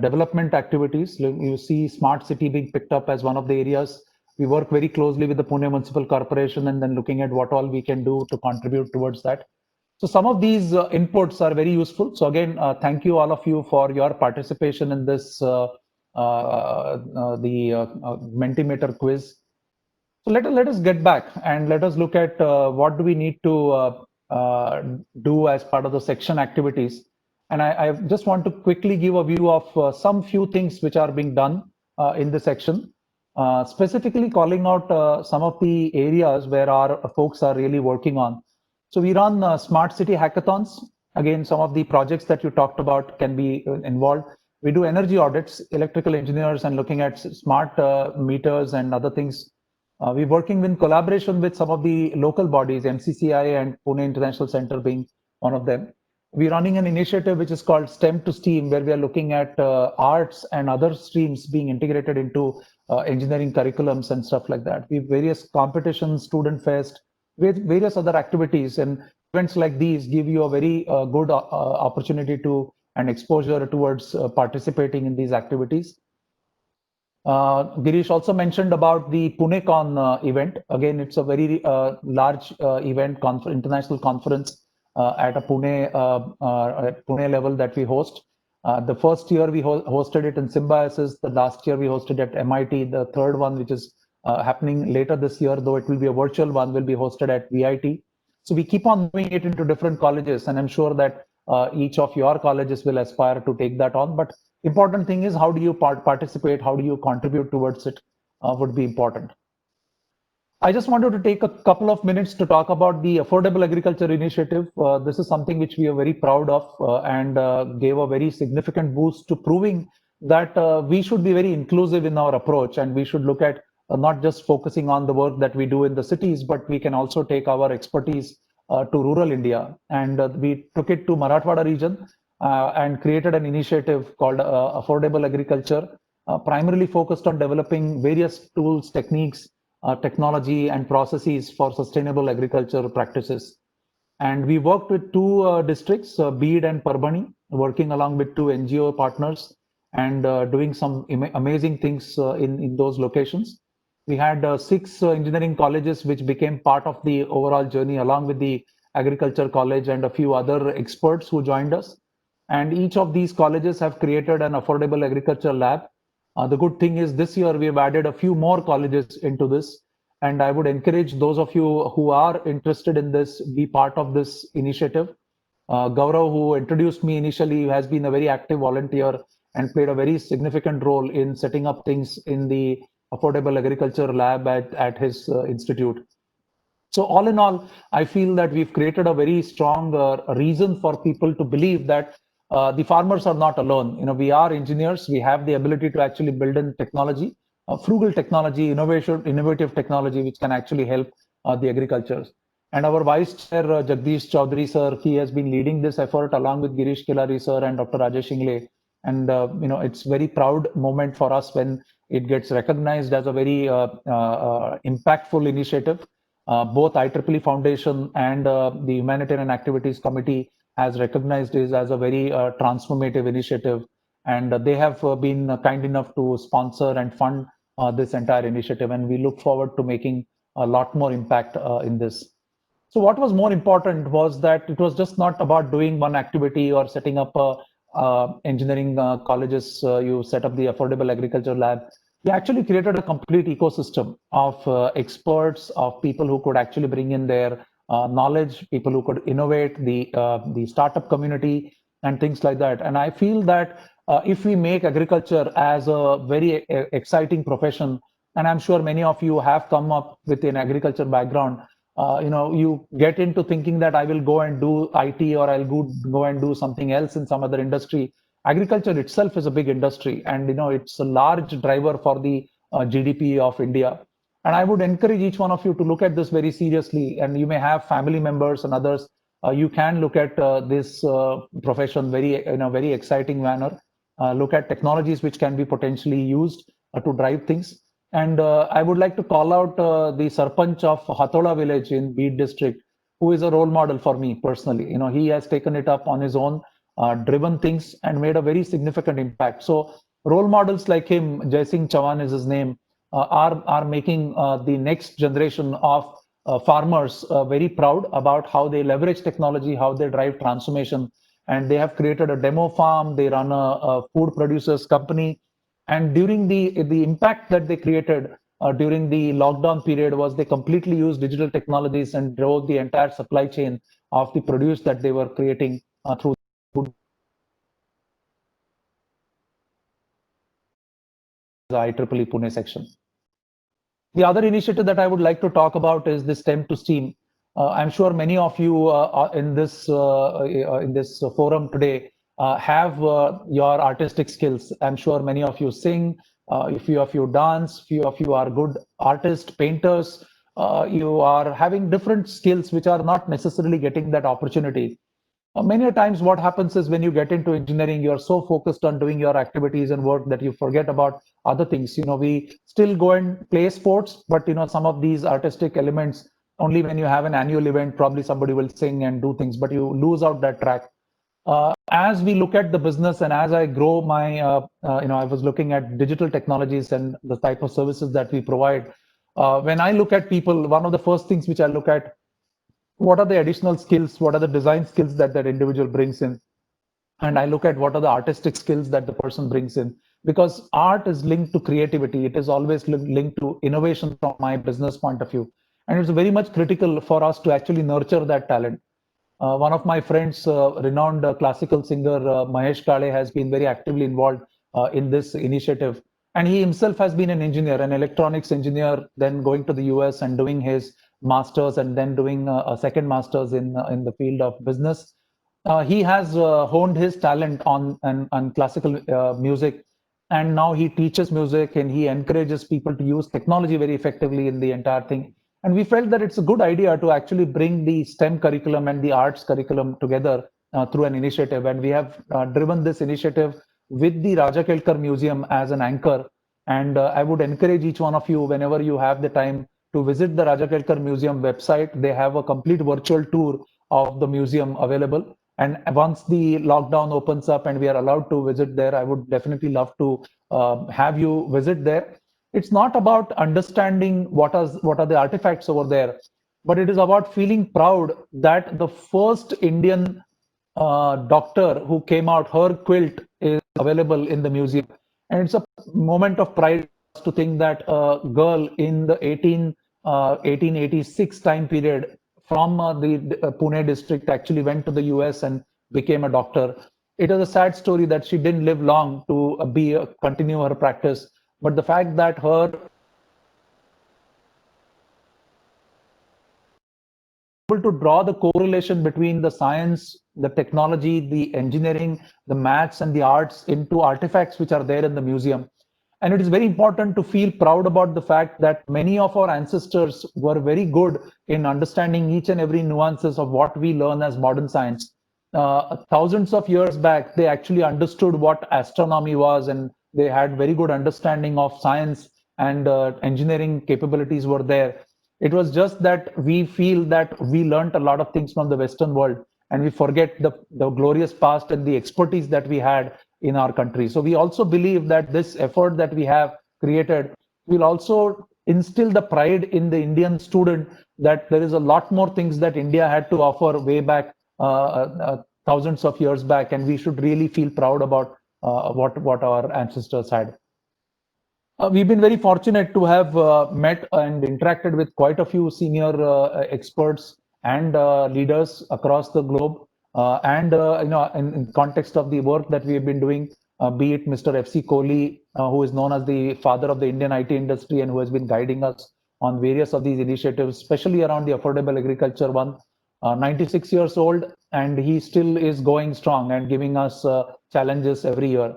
development activities. You see smart city being picked up as one of the areas. We work very closely with the Pune Municipal Corporation and then looking at what all we can do to contribute towards that. So some of these inputs are very useful. So again, thank you all of you for your participation in this Mentimeter quiz. So let us get back and let us look at what do we need to do as part of the section activities. And I just want to quickly give a view of some few things which are being done in the section, specifically calling out some of the areas where our folks are really working on. So we run smart city hackathons. Again, some of the projects that you talked about can be involved. We do energy audits, electrical engineers, and looking at smart meters and other things. We're working in collaboration with some of the local bodies, MCCI and Pune International Center being one of them. We're running an initiative which is called STEM to STEAM, where we are looking at arts and other streams being integrated into engineering curriculums and stuff like that. We have various competitions, student fest, with various other activities, and events like these give you a very good opportunity to and exposure towards participating in these activities. Girish also mentioned about the PuneCon event. Again, it's a very large event, international conference at a Pune level that we host. The first year we hosted it in Symbiosis. The last year we hosted at MIT. The third one, which is happening later this year, though it will be a virtual one, will be hosted at VIT. So we keep on moving it into different colleges, and I'm sure that each of your colleges will aspire to take that on. But important thing is how do you participate, how do you contribute towards it would be important. I just wanted to take a couple of minutes to talk about the Affordable Agriculture Initiative. This is something which we are very proud of and gave a very significant boost to proving that we should be very inclusive in our approach, and we should look at not just focusing on the work that we do in the cities, but we can also take our expertise to rural India. And we took it to Marathwada region and created an initiative called Affordable Agriculture, primarily focused on developing various tools, techniques, technology and processes for sustainable agriculture practices. And we worked with two districts, Beed and Parbhani, working along with two NGO partners and doing some amazing things in those locations. We had 6 engineering colleges which became part of the overall journey, along with the agriculture college and a few other experts who joined us. And each of these colleges have created an affordable agriculture lab. The good thing is this year we have added a few more colleges into this, and I would encourage those of you who are interested in this, be part of this initiative. Gaurav, who introduced me initially, has been a very active volunteer and played a very significant role in setting up things in the Affordable Agriculture lab at his institute. So all in all, I feel that we've created a very strong reason for people to believe that the farmers are not alone. We are engineers. We have the ability to actually build in technology, frugal technology, innovative technology, which can actually help the agricultures. And our Vice Chair, Jagdish Chaudhary, sir, he has been leading this effort along with Girish Khilari, sir, and Dr. Rajesh Ingle. And, it's very proud moment for us when it gets recognized as a very impactful initiative. Both IEEE Foundation and the Humanitarian Activities Committee has recognized it as a very transformative initiative. And they have been kind enough to sponsor and fund this entire initiative. And we look forward to making a lot more impact in this. So what was more important was that it was just not about doing one activity or setting up engineering colleges. You set up the Affordable Agriculture Lab. We actually created a complete ecosystem of experts, of people who could actually bring in their knowledge, people who could innovate, the startup community, and things like that. And I feel that if we make agriculture as a very exciting profession, and I'm sure many of you have come up with an agriculture background, you get into thinking that I will go and do IT or I'll go and do something else in some other industry. Agriculture itself is a big industry, and it's a large driver for the GDP of India. And I would encourage each one of you to look at this very seriously. And you may have family members and others. You can look at this profession in a very exciting manner. Look at technologies which can be potentially used to drive things. And I would like to call out the Sarpanch of Hathoda village in Beed district, who is a role model for me personally. He has taken it up on his own, driven things, and made a very significant impact. So role models like him, Jai Singh Chavan is his name, are making the next generation of farmers very proud about how they leverage technology, how they drive transformation. And they have created a demo farm. They run a food producers company. And during the impact that they created during the lockdown period was they completely used digital technologies and drove the entire supply chain of the produce that they were creating through food. The IEEE Pune section. The other initiative that I would like to talk about is the STEM to STEAM. I'm sure many of you in this forum today have your artistic skills. I'm sure many of you sing, a few of you dance, few of you are good artists, painters. You are having different skills which are not necessarily getting that opportunity. Many times what happens is when you get into engineering, you're so focused on doing your activities and work that you forget about other things. We still go and play sports, but some of these artistic elements, only when you have an annual event, probably somebody will sing and do things, but you lose out that track. As we look at the business and as I grow my, I was looking at digital technologies and the type of services that we provide. When I look at people, one of the first things which I look at, what are the additional skills, what are the design skills that individual brings in, and I look at what are the artistic skills that the person brings in, because art is linked to creativity. It is always linked to innovation from my business point of view, and it's very much critical for us to actually nurture that talent. One of my friends, renowned classical singer Mahesh Kale, has been very actively involved in this initiative, and he himself has been an engineer, an electronics engineer, then going to the US and doing his master's and then doing a second master's in the field of business. He has honed his talent on classical music, and now he teaches music and he encourages people to use technology very effectively in the entire thing. And we felt that it's a good idea to actually bring the STEM curriculum and the arts curriculum together through an initiative. And we have driven this initiative with the Raja Kelkar Museum as an anchor. And I would encourage each one of you, whenever you have the time, to visit the Raja Kelkar Museum website. They have a complete virtual tour of the museum available. And once the lockdown opens up and we are allowed to visit there, I would definitely love to have you visit there. It's not about understanding what are the artifacts over there, but it is about feeling proud that the first Indian doctor who came out, her quilt is available in the museum. And it's a moment of pride to think that a girl in the 1886 time period from the Pune district actually went to the US and became a doctor. It is a sad story that she didn't live long to continue her practice. But the fact that her able to draw the correlation between the science, the technology, the engineering, the maths, and the arts into artifacts which are there in the museum. And it is very important to feel proud about the fact that many of our ancestors were very good in understanding each and every nuances of what we learn as modern science. Thousands of years back, they actually understood what astronomy was, and they had very good understanding of science, and engineering capabilities were there. It was just that we feel that we learned a lot of things from the Western world, and we forget the glorious past and the expertise that we had in our country. So we also believe that this effort that we have created will also instill the pride in the Indian student that there is a lot more things that India had to offer way back, thousands of years back, and we should really feel proud about what our ancestors had. We've been very fortunate to have met and interacted with quite a few senior experts and leaders across the globe. And in context of the work that we have been doing, be it Mr. F.C. Kohli, who is known as the father of the Indian IT industry and who has been guiding us on various of these initiatives, especially around the affordable agriculture one. 96 years old, and he still is going strong and giving us challenges every year.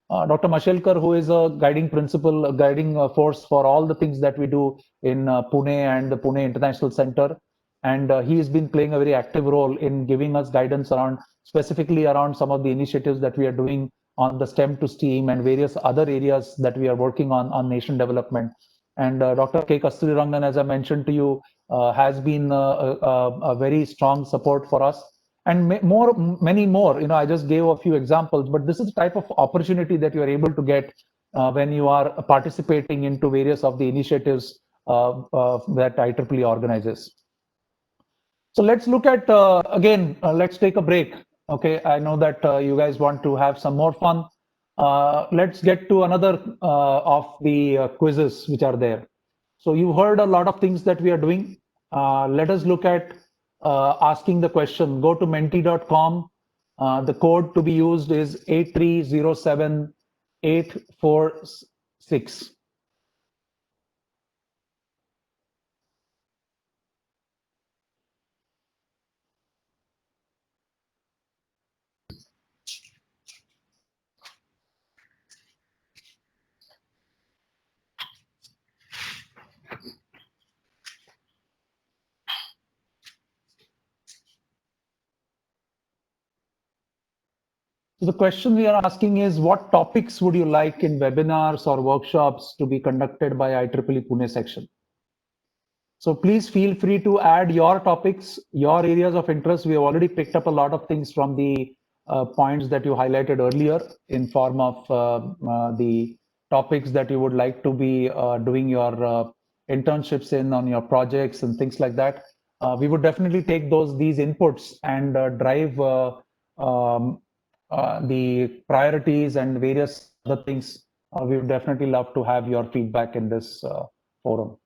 Dr. Mashelkar, who is a guiding principle, a guiding force for all the things that we do in Pune and the Pune International Center. And he has been playing a very active role in giving us guidance around, specifically around some of the initiatives that we are doing on the STEM to STEAM and various other areas that we are working on nation development. And Dr. K. Kasturirangan, as I mentioned to you, has been a very strong support for us, and many more. I just gave a few examples, but this is the type of opportunity that you are able to get when you are participating into various of the initiatives that IEEE organizes. So let's look at again. Let's take a break. Okay, I know that you guys want to have some more fun. Let's get to another of the quizzes which are there. So you heard a lot of things that we are doing. Let us look at asking the question. Go to menti.com. The code to be used is 8307846. So the question we are asking is, what topics would you like in webinars or workshops to be conducted by IEEE Pune section? So please feel free to add your topics, your areas of interest. We have already picked up a lot of things from the points that you highlighted earlier in form of the topics that you would like to be doing your internships in on your projects and things like that. We would definitely take these inputs and drive the priorities and various other things. We would definitely love to have your feedback in this forum.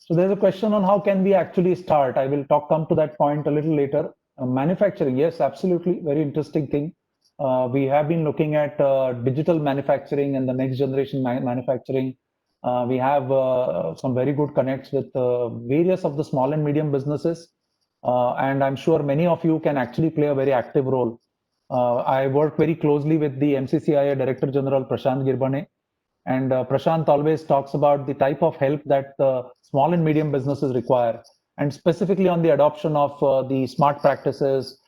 So there's a question on how can we actually start. I will come to that point a little later. Manufacturing, yes, absolutely, very interesting thing. We have been looking at digital manufacturing and the next generation manufacturing. We have some very good connects with various of the small and medium businesses. And I'm sure many of you can actually play a very active role. I work very closely with the MCCIA Director General, Prashant Girbane. And Prashant always talks about the type of help that small and medium businesses require, and specifically on the adoption of the smart practices,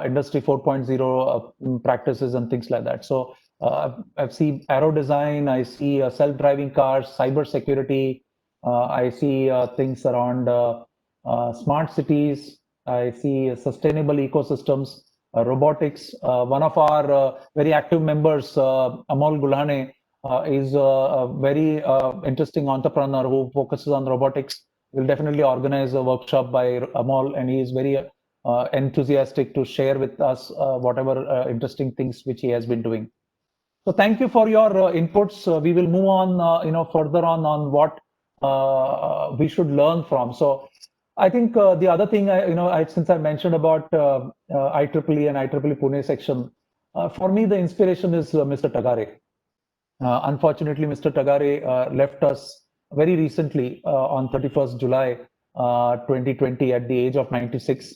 Industry 4.0 practices and things like that. So I've seen aero design, I see self-driving cars, cyber security, I see things around smart cities, I see sustainable ecosystems, robotics. One of our very active members, Amol Gulhane, is a very interesting entrepreneur who focuses on robotics. We'll definitely organize a workshop by Amol, and he is very enthusiastic to share with us whatever interesting things which he has been doing. So thank you for your inputs. We will move on, further on what we should learn from. So I think the other thing, since I mentioned about IEEE and IEEE Pune section, for me, the inspiration is Mr. Tagare. Unfortunately, Mr. Tagare left us very recently on 31st July 2020 at the age of 96.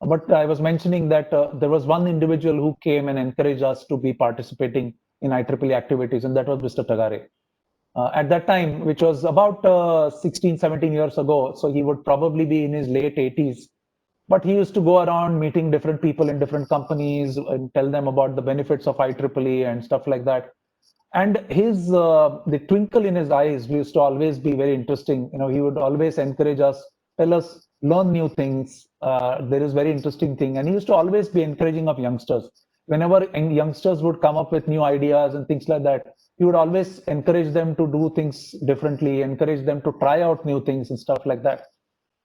But I was mentioning that there was one individual who came and encouraged us to be participating in IEEE activities, and that was Mr. Tagare. At that time, which was about 16, 17 years ago, so he would probably be in his late 80s. But he used to go around meeting different people in different companies and tell them about the benefits of IEEE and stuff like that. And his the twinkle in his eyes used to always be very interesting. He would always encourage us, tell us, learn new things. There is very interesting thing, and he used to always be encouraging of youngsters. Whenever youngsters would come up with new ideas and things like that, he would always encourage them to do things differently, encourage them to try out new things and stuff like that.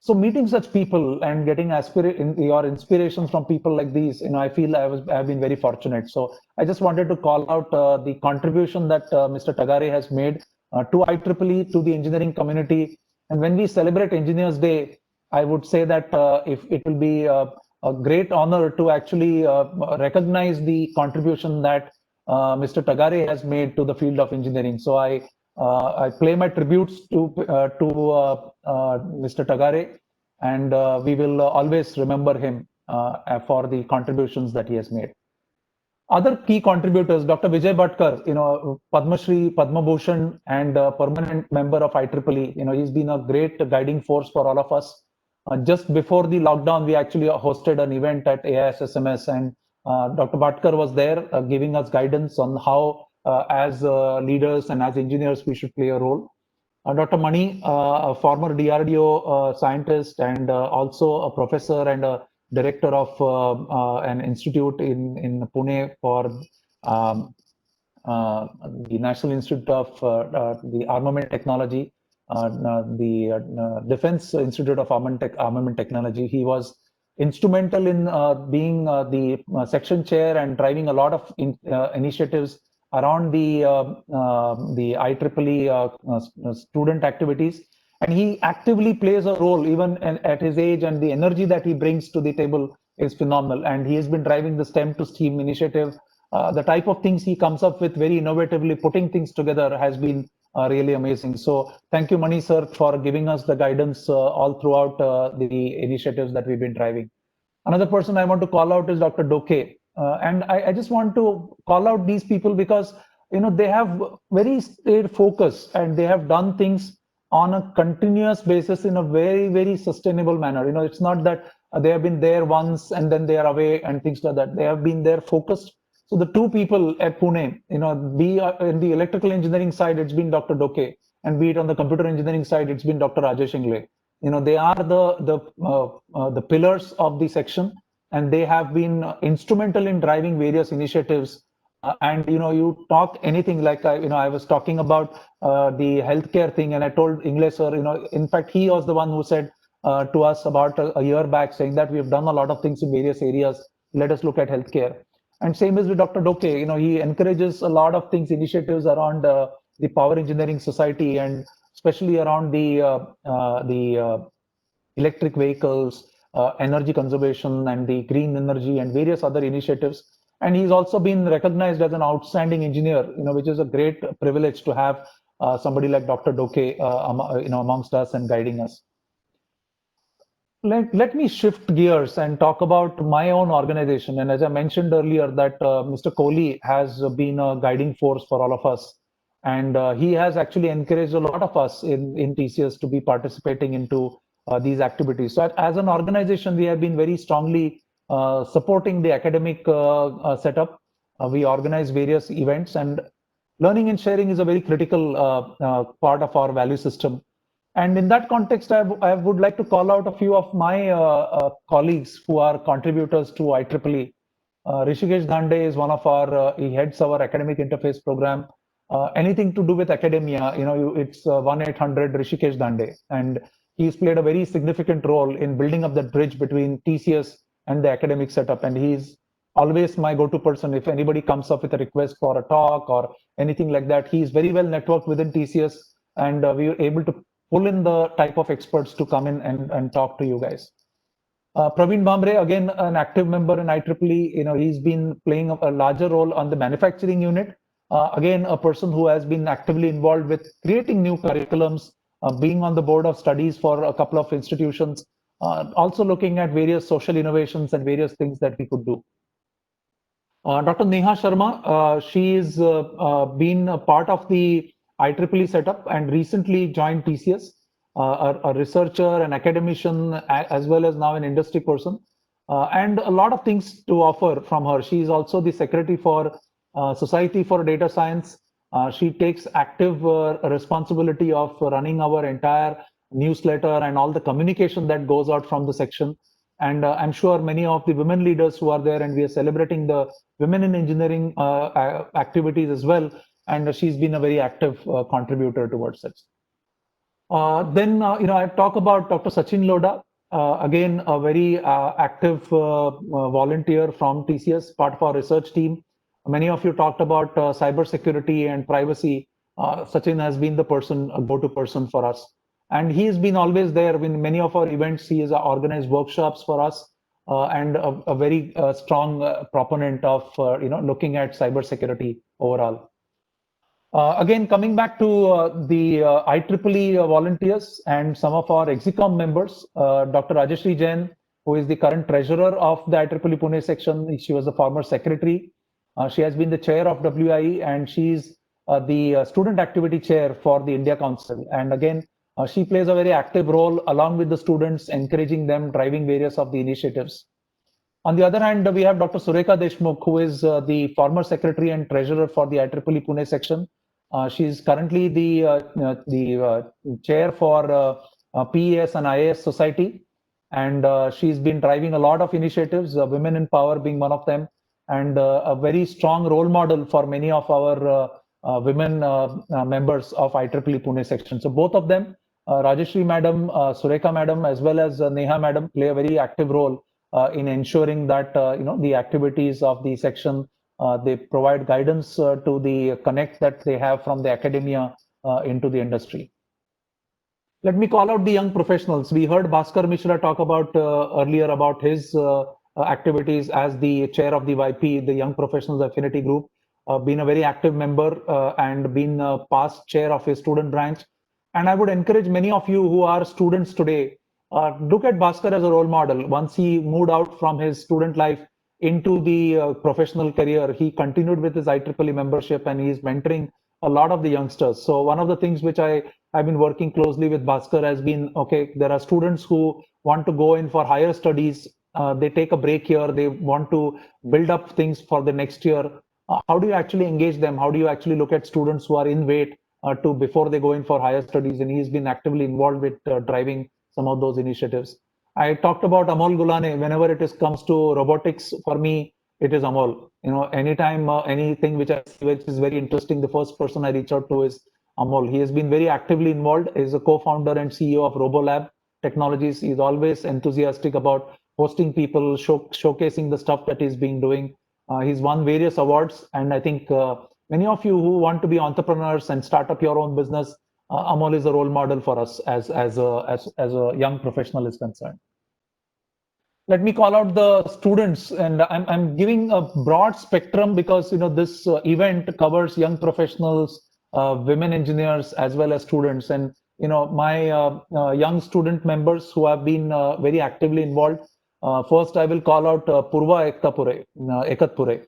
So meeting such people and getting your inspirations from people like these, I feel I've been very fortunate. So I just wanted to call out the contribution that Mr. Tagare has made to IEEE, to the engineering community. And when we celebrate Engineers Day, I would say that if it will be a great honor to actually recognize the contribution that Mr. Tagare has made to the field of engineering. So I pay my tributes to Mr. Tagare, and we will always remember him for the contributions that he has made. Other key contributors, Dr. Vijay Bhatkar, Padma Shri, Padma Bhushan, and permanent member of IEEE. He's been a great guiding force for all of us. Just before the lockdown, we actually hosted an event at AISSMS, and Dr. Bhatkar was there giving us guidance on how, as leaders and as engineers, we should play a role. Dr. Mani, a former DRDO scientist and also a professor and a director of an institute in Pune for the National Institute of the Armament Technology, the Defense Institute of Armament Technology. He was instrumental in being the section chair and driving a lot of initiatives around the IEEE student activities. And he actively plays a role even at his age, and the energy that he brings to the table is phenomenal. And he has been driving the STEM to STEAM initiative. The type of things he comes up with, very innovatively putting things together, has been really amazing. So thank you, Mani sir, for giving us the guidance all throughout the initiatives that we've been driving. Another person I want to call out is Dr. Doke. And I just want to call out these people because they have very stayed focused, and they have done things on a continuous basis in a very, very sustainable manner. It's not that they have been there once and then they are away and things like that. They have been there focused. So the two people at Pune, be in the electrical engineering side, it's been Dr. Doke, and be it on the computer engineering side, it's been Dr. Rajesh Ingle. They are the pillars of the section, and they have been instrumental in driving various initiatives. And you talk anything like I was talking about the healthcare thing, and I told Ingle sir, in fact he was the one who said to us about a year back, saying that we have done a lot of things in various areas. Let us look at healthcare. And same as with Dr. Doke, he encourages a lot of things, initiatives around the Power Engineering Society, and especially around the electric vehicles, energy conservation, and the green energy, and various other initiatives. And he's also been recognized as an outstanding engineer, which is a great privilege to have somebody like Dr. Doke, amongst us and guiding us. Let me shift gears and talk about my own organization. And as I mentioned earlier, that Mr. Kohli has been a guiding force for all of us. And he has actually encouraged a lot of us in TCS to be participating into these activities. So as an organization, we have been very strongly supporting the academic setup. We organize various events, and learning and sharing is a very critical part of our value system. And in that context, I would like to call out a few of my colleagues who are contributors to IEEE. Rishikesh Dhande is one of our, he heads our academic interface program. Anything to do with academia, it's 1-800 Rishikesh Dhande. And he's played a very significant role in building up that bridge between TCS and the academic setup. And he's always my go-to person. If anybody comes up with a request for a talk or anything like that, he's very well networked within TCS. And we were able to pull in the type of experts to come in and talk to you guys. Praveen Bhambre, again, an active member in IEEE, he's been playing a larger role on the manufacturing unit. Again, a person who has been actively involved with creating new curriculums, being on the board of studies for a couple of institutions, also looking at various social innovations and various things that we could do. Dr. Neha Sharma, she's been a part of the IEEE setup and recently joined TCS, a researcher, an academician, as well as now an industry person, and a lot of things to offer from her. She is also the secretary for Society for Data Science. She takes active responsibility of running our entire newsletter and all the communication that goes out from the section. And I'm sure many of the women leaders who are there, and we are celebrating the women in engineering activities as well. And she's been a very active contributor towards it. Then, I talk about Dr. Sachin Loda, again, a very active volunteer from TCS, part of our research team. Many of you talked about cybersecurity and privacy. Sachin has been the person, a go-to person for us. And he's been always there in many of our events. He has organized workshops for us and a very strong proponent of looking at cybersecurity overall. Again, coming back to the IEEE volunteers and some of our Exicom members, Dr. Rajeshri Jain, who is the current treasurer of the IEEE Pune section. She was a former secretary. She has been the chair of WIE, and she's the student activity chair for the India Council. And again, she plays a very active role along with the students, encouraging them, driving various of the initiatives. On the other hand, we have Dr. Surekha Deshmukh, who is the former secretary and treasurer for the IEEE Pune section. She's currently the chair for PES and IAS Society, and she's been driving a lot of initiatives, Women in Power being one of them, and a very strong role model for many of our women members of IEEE Pune section. So both of them, Rajeshri Madam, Surekha Madam, as well as Neha Madam, play a very active role in ensuring that the activities of the section, they provide guidance to the connect that they have from the academia into the industry. Let me call out the young professionals. We heard Bhaskar Mishra talk about earlier about his activities as the chair of the YP, the Young Professionals Affinity Group, been a very active member and been a past chair of his student branch. And I would encourage many of you who are students today, look at Bhaskar as a role model. Once he moved out from his student life into the professional career, he continued with his IEEE membership, and he is mentoring a lot of the youngsters. So one of the things which I have been working closely with Bhaskar has been, okay, there are students who want to go in for higher studies. They take a break here. They want to build up things for the next year. How do you actually engage them? How do you actually look at students who are in wait to before they go in for higher studies? And he's been actively involved with driving some of those initiatives. I talked about Amol Gulane. Whenever it comes to robotics, for me, it is Amol. Anytime anything which I see which is very interesting, the first person I reach out to is Amol. He has been very actively involved. He's a co-founder and CEO of RoboLab Technologies. He's always enthusiastic about hosting people, showcasing the stuff that he's been doing. He's won various awards, and I think many of you who want to be entrepreneurs and start up your own business, Amol is a role model for us as a young professional is concerned. Let me call out the students, and I'm giving a broad spectrum because this event covers young professionals, women engineers, as well as students. And my young student members who have been very actively involved. First, I will call out Purva Ekatpure.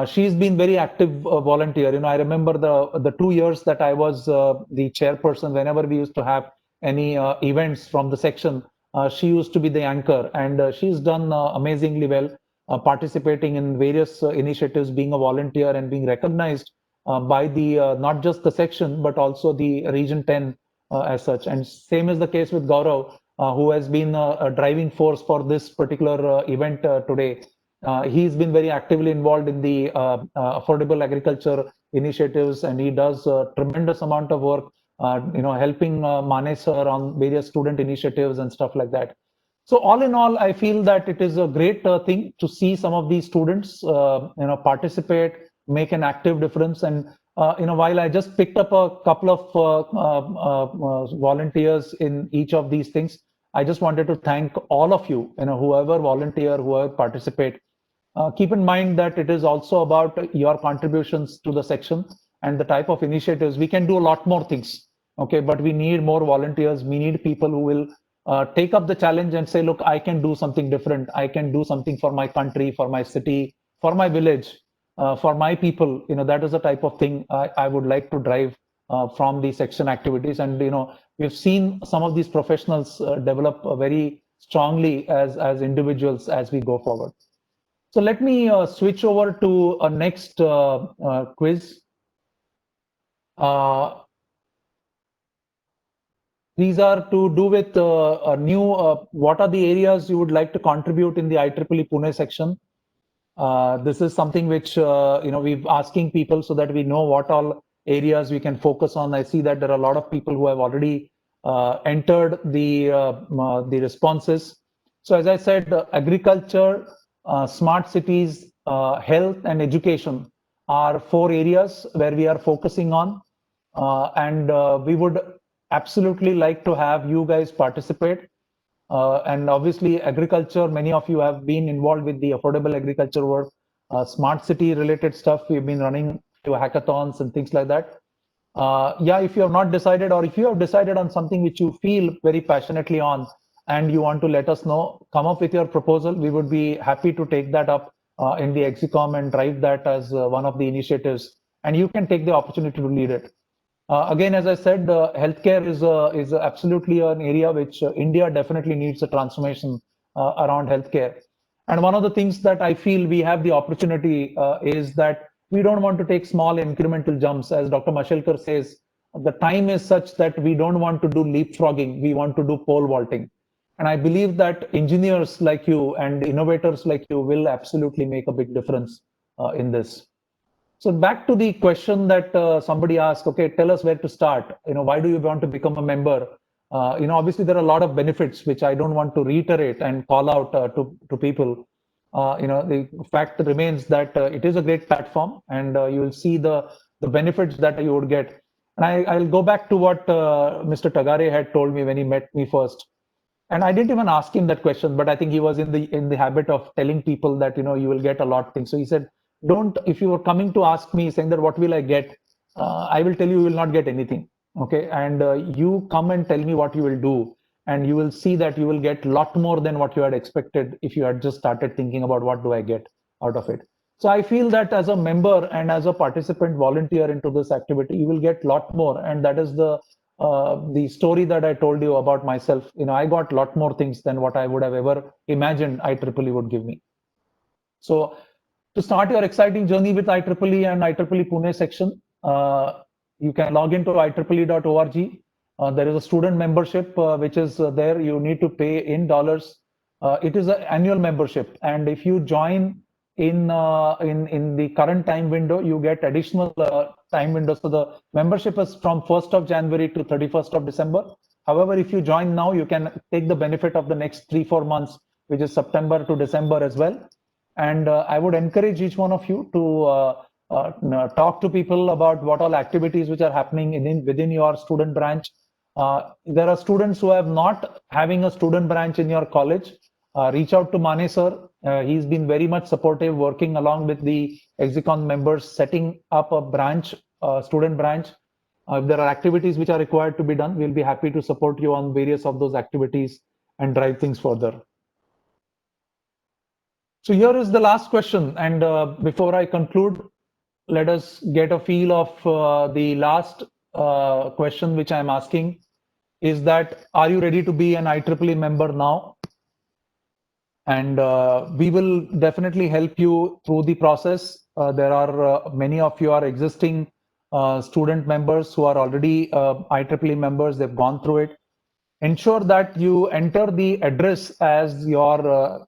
She's been very active volunteer. I remember the 2 years that I was the chairperson. Whenever we used to have any events from the section, she used to be the anchor, and she's done amazingly well, participating in various initiatives, being a volunteer and being recognized by the not just the section but also the Region 10 as such. And same is the case with Gaurav, who has been a driving force for this particular event today. He's been very actively involved in the affordable agriculture initiatives, and he does a tremendous amount of work, helping Mane sir on various student initiatives and stuff like that. So all in all, I feel that it is a great thing to see some of these students, participate, make an active difference. And while I just picked up a couple of volunteers in each of these things, I just wanted to thank all of you, whoever volunteer, whoever participate. Keep in mind that it is also about your contributions to the section and the type of initiatives. We can do a lot more things, okay, but we need more volunteers. We need people who will take up the challenge and say, look, I can do something different. I can do something for my country, for my city, for my village, for my people. That is the type of thing I would like to drive from the section activities. And we've seen some of these professionals develop very strongly as individuals as we go forward. So let me switch over to a next quiz. These are to do with a new, what are the areas you would like to contribute in the IEEE Pune section? This is something which, we've asking people so that we know what all areas we can focus on. I see that there are a lot of people who have already entered the responses. So as I said, agriculture, smart cities, health and education are 4 areas where we are focusing on. And we would absolutely like to have you guys participate. And obviously agriculture, many of you have been involved with the affordable agriculture work, smart city related stuff. We've been running to hackathons and things like that. Yeah, if you have not decided, or if you have decided on something which you feel very passionately on and you want to let us know, come up with your proposal. We would be happy to take that up in the EXICOM and drive that as one of the initiatives, and you can take the opportunity to lead it. Again, as I said, healthcare is absolutely an area which India definitely needs a transformation around healthcare. And one of the things that I feel we have the opportunity is that we don't want to take small incremental jumps. As Dr. Mashelkar says, the time is such that we don't want to do leapfrogging, we want to do pole vaulting. And I believe that engineers like you and innovators like you will absolutely make a big difference in this. So back to the question that somebody asked, okay, tell us where to start. Why do you want to become a member? Obviously there are a lot of benefits which I don't want to reiterate and call out to people. The fact remains that it is a great platform, and you will see the benefits that you would get. And I'll go back to what Mr. Tagare had told me when he met me first. And I didn't even ask him that question, but I think he was in the habit of telling people that you will get a lot of things. So he said, don't, if you were coming to ask me saying that what will I get, I will tell you will not get anything. Okay, and you come and tell me what you will do, and you will see that you will get a lot more than what you had expected if you had just started thinking about what do I get out of it. So I feel that as a member and as a participant volunteer into this activity, you will get a lot more, and that is the story that I told you about myself. I got a lot more things than what I would have ever imagined IEEE would give me. So to start your exciting journey with IEEE and IEEE Pune section, you can log into IEEE.org. There is a student membership which is there. You need to pay in dollars. It is an annual membership, and if you join in the current time window, you get additional time window. So the membership is from 1st of January to 31st of December. However, if you join now, you can take the benefit of the next 3-4 months, which is September to December as well. And I would encourage each one of you to talk to people about what all activities which are happening within your student branch. There are students who have not having a student branch in your college. Reach out to Mane sir. He's been very much supportive, working along with the EXICON members, setting up a branch, student branch. If there are activities which are required to be done, we'll be happy to support you on various of those activities and drive things further. So here is the last question, and before I conclude, let us get a feel of the last question which I'm asking is that, are you ready to be an IEEE member now? And we will definitely help you through the process. There are many of you are existing student members who are already IEEE members. They've gone through it. Ensure that you enter the address as your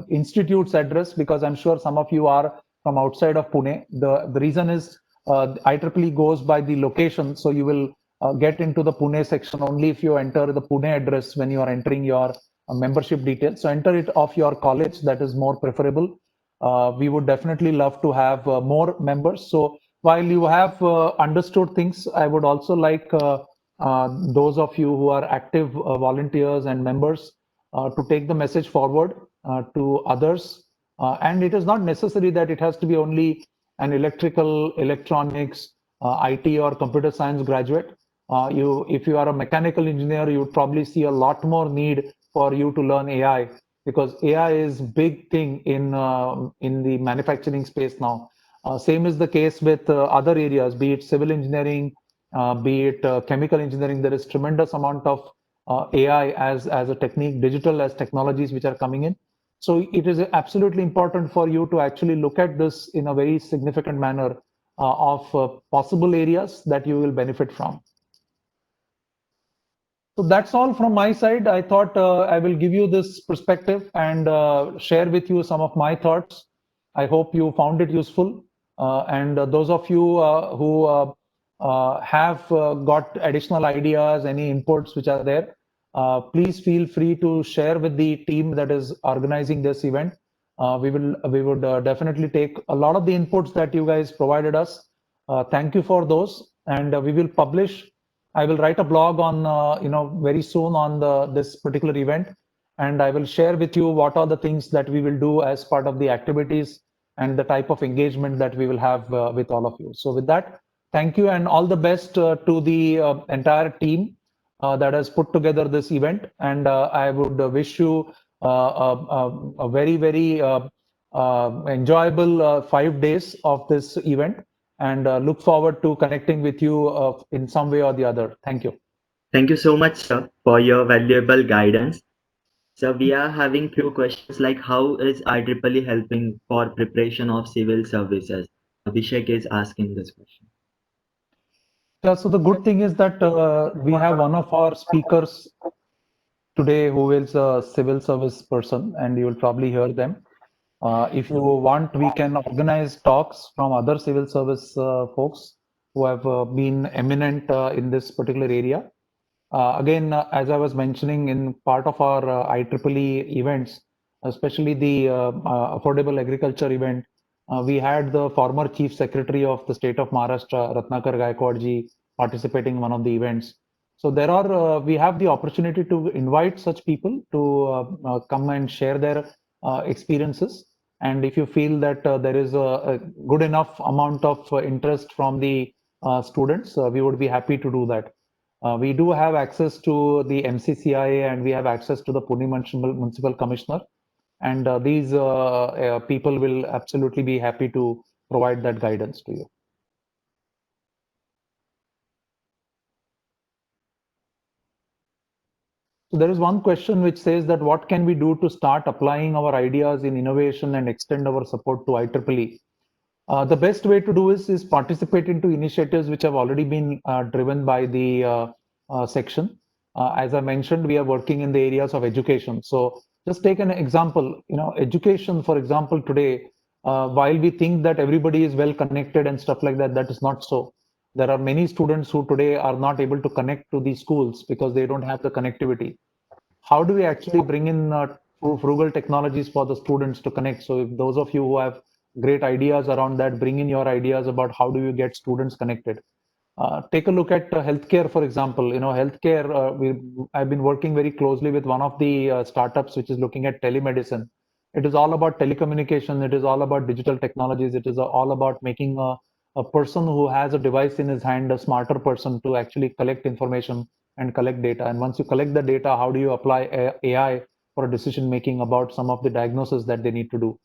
institute's address, because I'm sure some of you are from outside of Pune. The reason is IEEE goes by the location, so you will get into the Pune section only if you enter the Pune address when you are entering your membership details. So enter it of your college, that is more preferable. We would definitely love to have more members. So while you have understood things, I would also like those of you who are active volunteers and members to take the message forward to others. And it is not necessary that it has to be only an electrical, electronics, IT or computer science graduate. If you are a mechanical engineer, you would probably see a lot more need for you to learn AI, because AI is big thing in the manufacturing space now. Same is the case with other areas, be it civil engineering, be it chemical engineering. There is tremendous amount of AI as a technique, digital as technologies which are coming in. So it is absolutely important for you to actually look at this in a very significant manner of possible areas that you will benefit from. So that's all from my side. I thought I will give you this perspective and share with you some of my thoughts. I hope you found it useful. And those of you who have got additional ideas, any inputs which are there, please feel free to share with the team that is organizing this event. We would definitely take a lot of the inputs that you guys provided us. Thank you for those, and we will publish. I will write a blog on very soon on this particular event, and I will share with you what are the things that we will do as part of the activities and the type of engagement that we will have with all of you. So with that, thank you and all the best to the entire team that has put together this event, and I would wish you a very, very enjoyable 5 days of this event, and look forward to connecting with you in some way or the other. Thank you. Thank you so much, sir, for your valuable guidance. So we are having few questions like how is IEEE helping for preparation of civil services? Abhishek is asking this question. Yeah, so the good thing is that we have one of our speakers today who is a civil service person, and you will probably hear them. If you want, we can organize talks from other civil service folks who have been eminent in this particular area. Again, as I was mentioning in part of our IEEE events, especially the Affordable Agriculture event, we had the former Chief Secretary of the state of Maharashtra, Ratnakar Gaikwadji, participating in one of the events. So there are, we have the opportunity to invite such people to come and share their experiences. And if you feel that there is a good enough amount of interest from the students, we would be happy to do that. We do have access to the MCCI and we have access to the Pune Municipal Commissioner. And these people will absolutely be happy to provide that guidance to you. So there is one question which says that what can we do to start applying our ideas in innovation and extend our support to IEEE? The best way to do is participate into initiatives which have already been driven by the section. As I mentioned, we are working in the areas of education. So just take an example, education, for example, today, while we think that everybody is well connected and stuff like that, that is not so. There are many students who today are not able to connect to the schools because they don't have the connectivity. How do we actually bring in frugal technologies for the students to connect? So if those of you who have great ideas around that, bring in your ideas about how do you get students connected. Take a look at healthcare, for example. Healthcare, I've been working very closely with one of the startups which is looking at telemedicine. It is all about telecommunication. It is all about digital technologies. It is all about making a person who has a device in his hand a smarter person to actually collect information and collect data. And once you collect the data, how do you apply AI for decision making about some of the diagnosis that they need to do?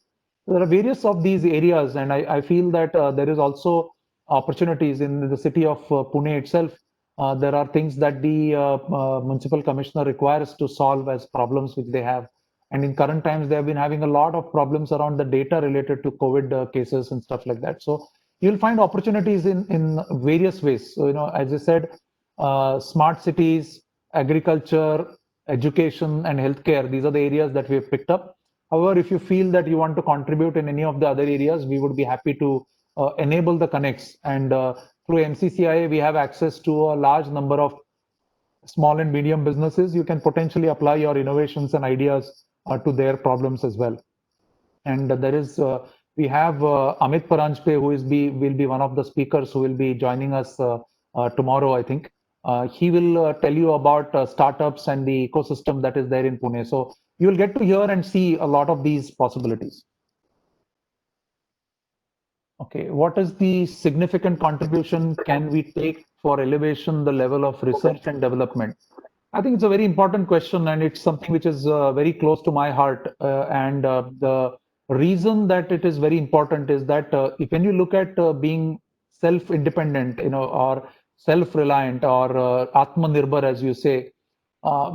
There are various of these areas, and I feel that there is also opportunities in the city of Pune itself. There are things that the municipal commissioner requires to solve as problems which they have. And in current times, they have been having a lot of problems around the data related to COVID cases and stuff like that. So you'll find opportunities in various ways. So, as I said, smart cities, agriculture, education, and healthcare, these are the areas that we have picked up. However, if you feel that you want to contribute in any of the other areas, we would be happy to enable the connects. And through MCCI, we have access to a large number of small and medium businesses. You can potentially apply your innovations and ideas to their problems as well. And there is, We have Amit Paranjpe, who will be one of the speakers who will be joining us tomorrow, I think. He will tell you about startups and the ecosystem that is there in Pune. So you will get to hear and see a lot of these possibilities. Okay, what is the significant contribution can we take for elevation the level of research and development? I think it's a very important question, and it's something which is very close to my heart. And the reason that it is very important is that if when you look at being self-independent, or self-reliant, or Atmanirbhar, as you say,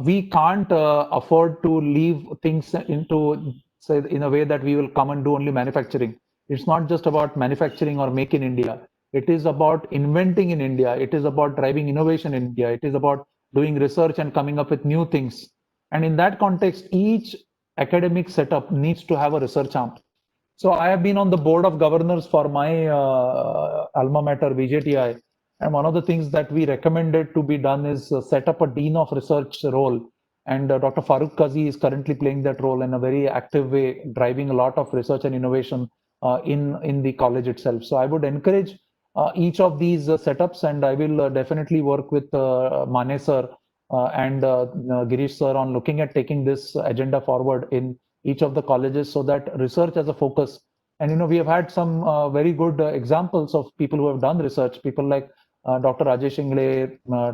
we can't afford to leave things into, say, in a way that we will come and do only manufacturing. It's not just about manufacturing or make in India. It is about inventing in India. It is about driving innovation in India. It is about doing research and coming up with new things. And in that context, each academic setup needs to have a research arm. So I have been on the board of governors for my alma mater, VJTI. And one of the things that we recommended to be done is set up a dean of research role. And Dr. Farooq Kazi is currently playing that role in a very active way, driving a lot of research and innovation in the college itself. So I would encourage each of these setups, and I will definitely work with Mane sir and Girish sir on looking at taking this agenda forward in each of the colleges, so that research as a focus. And we have had some very good examples of people who have done research, people like Dr. Rajesh Ingle,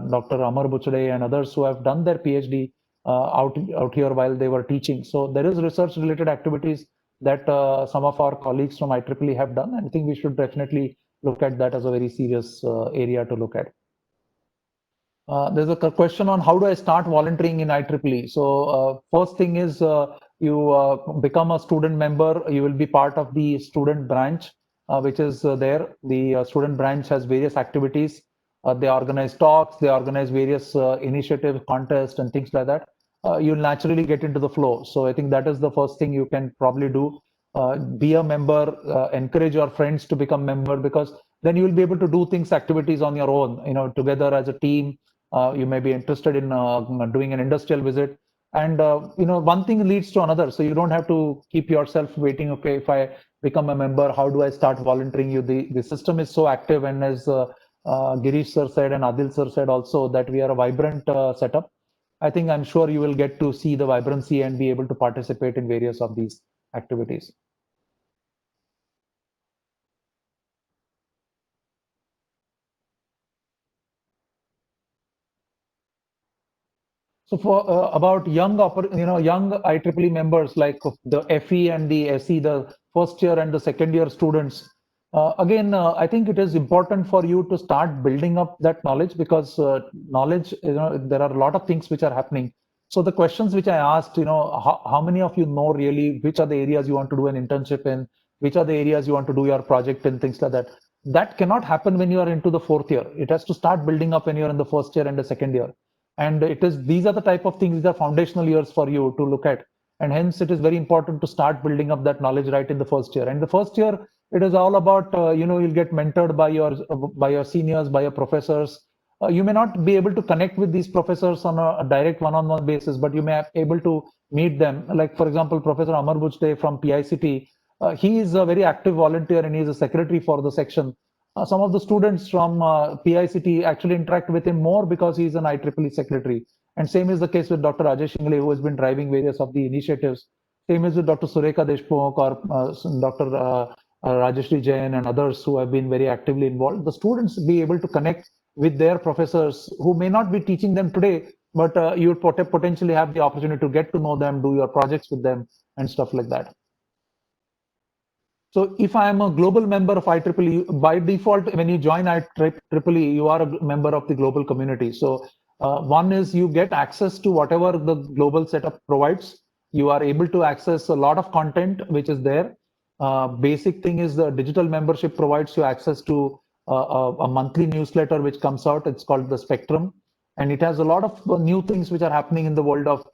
Dr. Amar Buchade, and others who have done their PhD out here while they were teaching. So there is research related activities that some of our colleagues from IEEE have done, and I think we should definitely look at that as a very serious area to look at. There's a question on how do I start volunteering in IEEE. So first thing is you become a student member. You will be part of the student branch, which is there. The student branch has various activities. They organize talks, they organize various initiatives, contests, and things like that. You'll naturally get into the flow. So I think that is the first thing you can probably do. Be a member, encourage your friends to become member, because then you will be able to do things, activities on your own, together as a team. You may be interested in doing an industrial visit, and one thing leads to another, so you don't have to keep yourself waiting. Okay, if I become a member, how do I start volunteering? The system is so active, and as Girish sir said and Adil sir said also, that we are a vibrant setup. I'm sure you will get to see the vibrancy and be able to participate in various of these activities. So for about young IEEE members, like the FE and the SE, the first year and the second year students, again, I think it is important for you to start building up that knowledge, because knowledge, there are a lot of things which are happening. So the questions which I asked, how many of you know really which are the areas you want to do an internship in, which are the areas you want to do your project in, things like that. That cannot happen when you are into the fourth year. It has to start building up when you're in the first year and the second year. And these are the type of things, these are foundational years for you to look at. And hence it is very important to start building up that knowledge right in the first year. And the first year, it is all about, you'll get mentored by your seniors, by your professors. You may not be able to connect with these professors on a direct one-on-one basis, but you may be able to meet them. Like, for example, Professor Amar Buchade from PICT, he is a very active volunteer, and he is a secretary for the section. Some of the students from PICT actually interact with him more because he is an IEEE secretary. And same is the case with Dr. Rajesh Ingle, who has been driving various of the initiatives. Same is with Dr. Surekha Deshmukh or Dr. Rajeshri Jain and others who have been very actively involved. The students be able to connect with their professors who may not be teaching them today, but you would potentially have the opportunity to get to know them, do your projects with them, and stuff like that. So if I am a global member of IEEE, by default, when you join IEEE, you are a member of the global community. So one is you get access to whatever the global setup provides. You are able to access a lot of content which is there. Basic thing is the digital membership provides you access to a monthly newsletter which comes out. It's called the Spectrum. And it has a lot of new things which are happening in the world of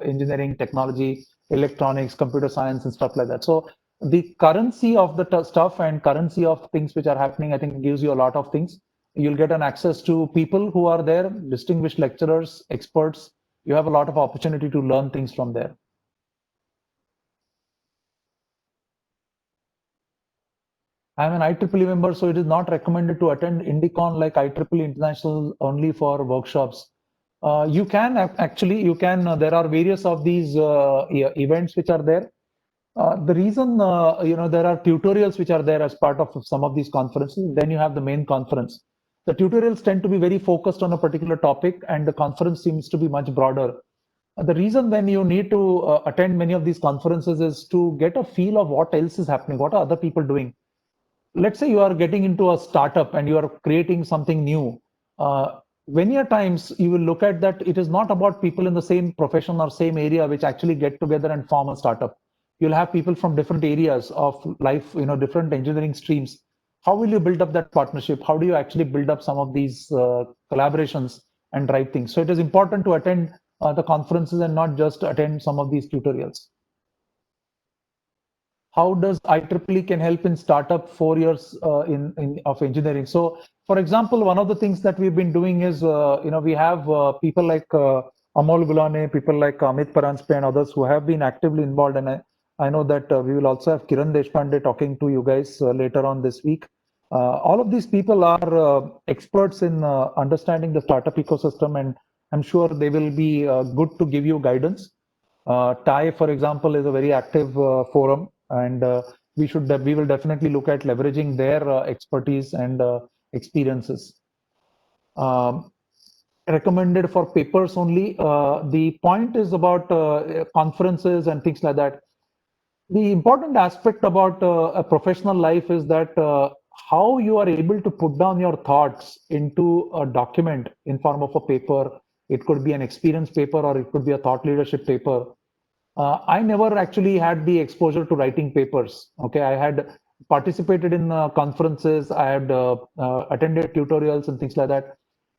engineering, technology, electronics, computer science, and stuff like that. So the currency of the stuff and currency of things which are happening, I think, gives you a lot of things. You'll get an access to people who are there, distinguished lecturers, experts. You have a lot of opportunity to learn things from there. So if I am a global member of IEEE, by default, when you join IEEE, you are a member of the global community. So one is you get access to whatever the global setup provides. You are able to access a lot of content which is there. Basic thing is the digital membership provides you access to a monthly newsletter which comes out. It's called the Spectrum. And it has a lot of new things which are happening in the world of engineering, technology, electronics, computer science, and stuff like that. So the currency of the stuff and currency of things which are happening, I think, gives you a lot of things. You'll get an access to people who are there, distinguished lecturers, experts. You have a lot of opportunity to learn things from there. I'm an IEEE member, so it is not recommended to attend IndieCon like IEEE International only for workshops. You can actually, there are various of these events which are there. The reason, there are tutorials which are there as part of some of these conferences. Then you have the main conference. The tutorials tend to be very focused on a particular topic, and the conference seems to be much broader. The reason when you need to attend many of these conferences is to get a feel of what else is happening, what are other people doing. Let's say you are getting into a startup and you are creating something new. Many a times you will look at that it is not about people in the same profession or same area which actually get together and form a startup. You'll have people from different areas of life, different engineering streams. How will you build up that partnership? How do you actually build up some of these collaborations and drive things? So it is important to attend the conferences and not just attend some of these tutorials. How does IEEE can help in startup 4 years of engineering? So, for example, one of the things that we've been doing is, we have people like Amol Gulane, people like Amit Paranspe and others who have been actively involved. And I know that we will also have Kiran Deshpande talking to you guys later on this week. All of these people are experts in understanding the startup ecosystem, and I'm sure they will be good to give you guidance. TIE, for example, is a very active forum, and we will definitely look at leveraging their expertise and experiences. Recommended for papers only. The point is about conferences and things like that. The important aspect about a professional life is that how you are able to put down your thoughts into a document in form of a paper. It could be an experience paper or it could be a thought leadership paper. I never actually had the exposure to writing papers. Okay, I had participated in conferences, I had attended tutorials and things like that.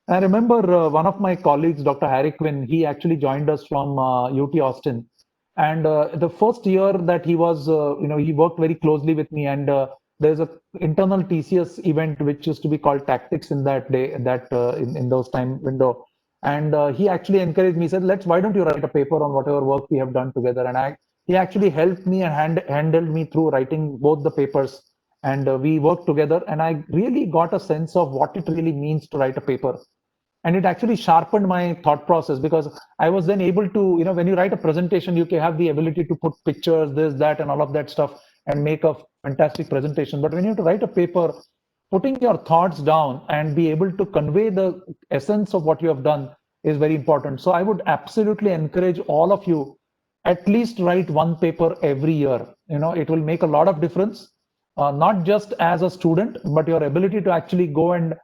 I remember one of my colleagues, Dr. Harry Quinn, he actually joined us from UT Austin. And the first year that he was, he worked very closely with me. And there's a internal TCS event which used to be called Tactics in that day, in those time window. And he actually encouraged me, said, why don't you write a paper on whatever work we have done together? And he actually helped me and handled me through writing both the papers. And we worked together, and I really got a sense of what it really means to write a paper. And it actually sharpened my thought process, because I was then able to, when you write a presentation, you can have the ability to put pictures, this, that, and all of that stuff, and make a fantastic presentation. But when you have to write a paper, putting your thoughts down and be able to convey the essence of what you have done is very important. So I would absolutely encourage all of you, at least write one paper every year. It will make a lot of difference, not just as a student, but your ability to actually go and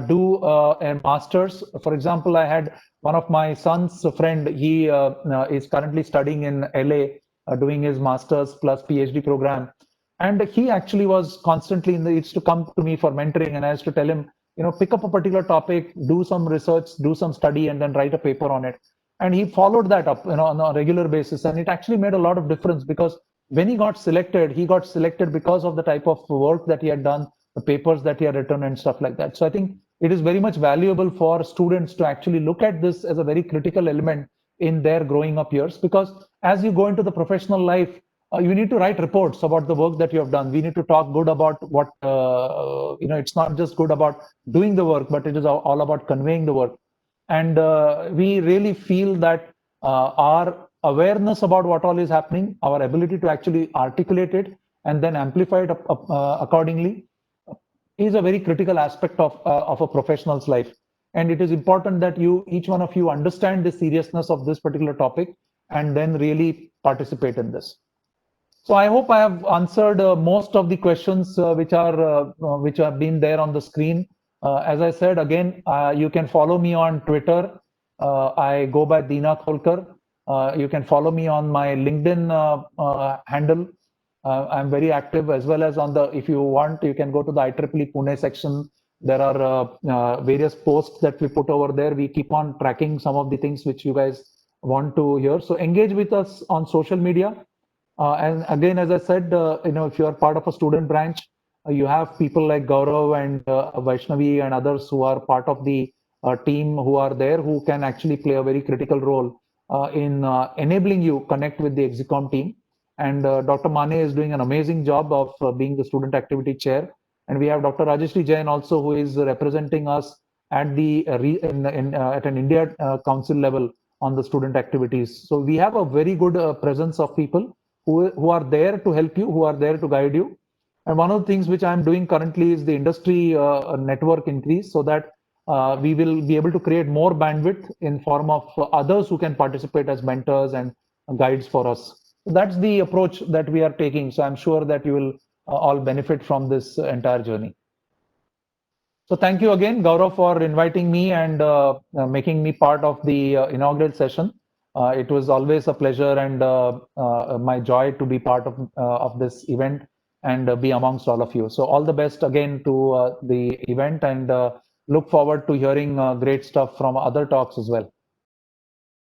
do a master's. For example, I had one of my son's friend, he is currently studying in LA, doing his master's plus PhD program. And he actually was constantly used to come to me for mentoring, and I used to tell him, pick up a particular topic, do some research, do some study, and then write a paper on it. And he followed that up, on a regular basis, and it actually made a lot of difference, because when he got selected because of the type of work that he had done, the papers that he had written, and stuff like that. So I think it is very much valuable for students to actually look at this as a very critical element in their growing up years, because as you go into the professional life, you need to write reports about the work that you have done. We need to talk good about what, it's not just good about doing the work, but it is all about conveying the work. And we really feel that our awareness about what all is happening, our ability to actually articulate it and then amplify it accordingly, is a very critical aspect of a professional's life. And it is important that each one of you understand the seriousness of this particular topic and then really participate in this. So I hope I have answered most of the questions which have been there on the screen. As I said, again, you can follow me on Twitter. I go by Dinanath Kholkar. You can follow me on my LinkedIn handle. I'm very active, as well as if you want, you can go to the IEEE Pune section. There are various posts that we put over there. We keep on tracking some of the things which you guys want to hear. So engage with us on social media. And again, as I said, if you are part of a student branch, you have people like Gaurav and Vaishnavi and others who are part of the team who are there, who can actually play a very critical role in enabling you connect with the Exicom team. And Dr. Mane is doing an amazing job of being the student activity chair. And we have Dr. Rajeshri Jain also, who is representing us at the at an India Council level on the student activities. So we have a very good presence of people who are there to help you, who are there to guide you. And one of the things which I'm doing currently is the industry network increase, so that we will be able to create more bandwidth in form of others who can participate as mentors and guides for us. So that's the approach that we are taking. So I'm sure that you will all benefit from this entire journey. So thank you again, Gaurav, for inviting me and making me part of the inaugural session. It was always a pleasure and my joy to be part of this event and be amongst all of you. So all the best again to the event, and look forward to hearing great stuff from other talks as well.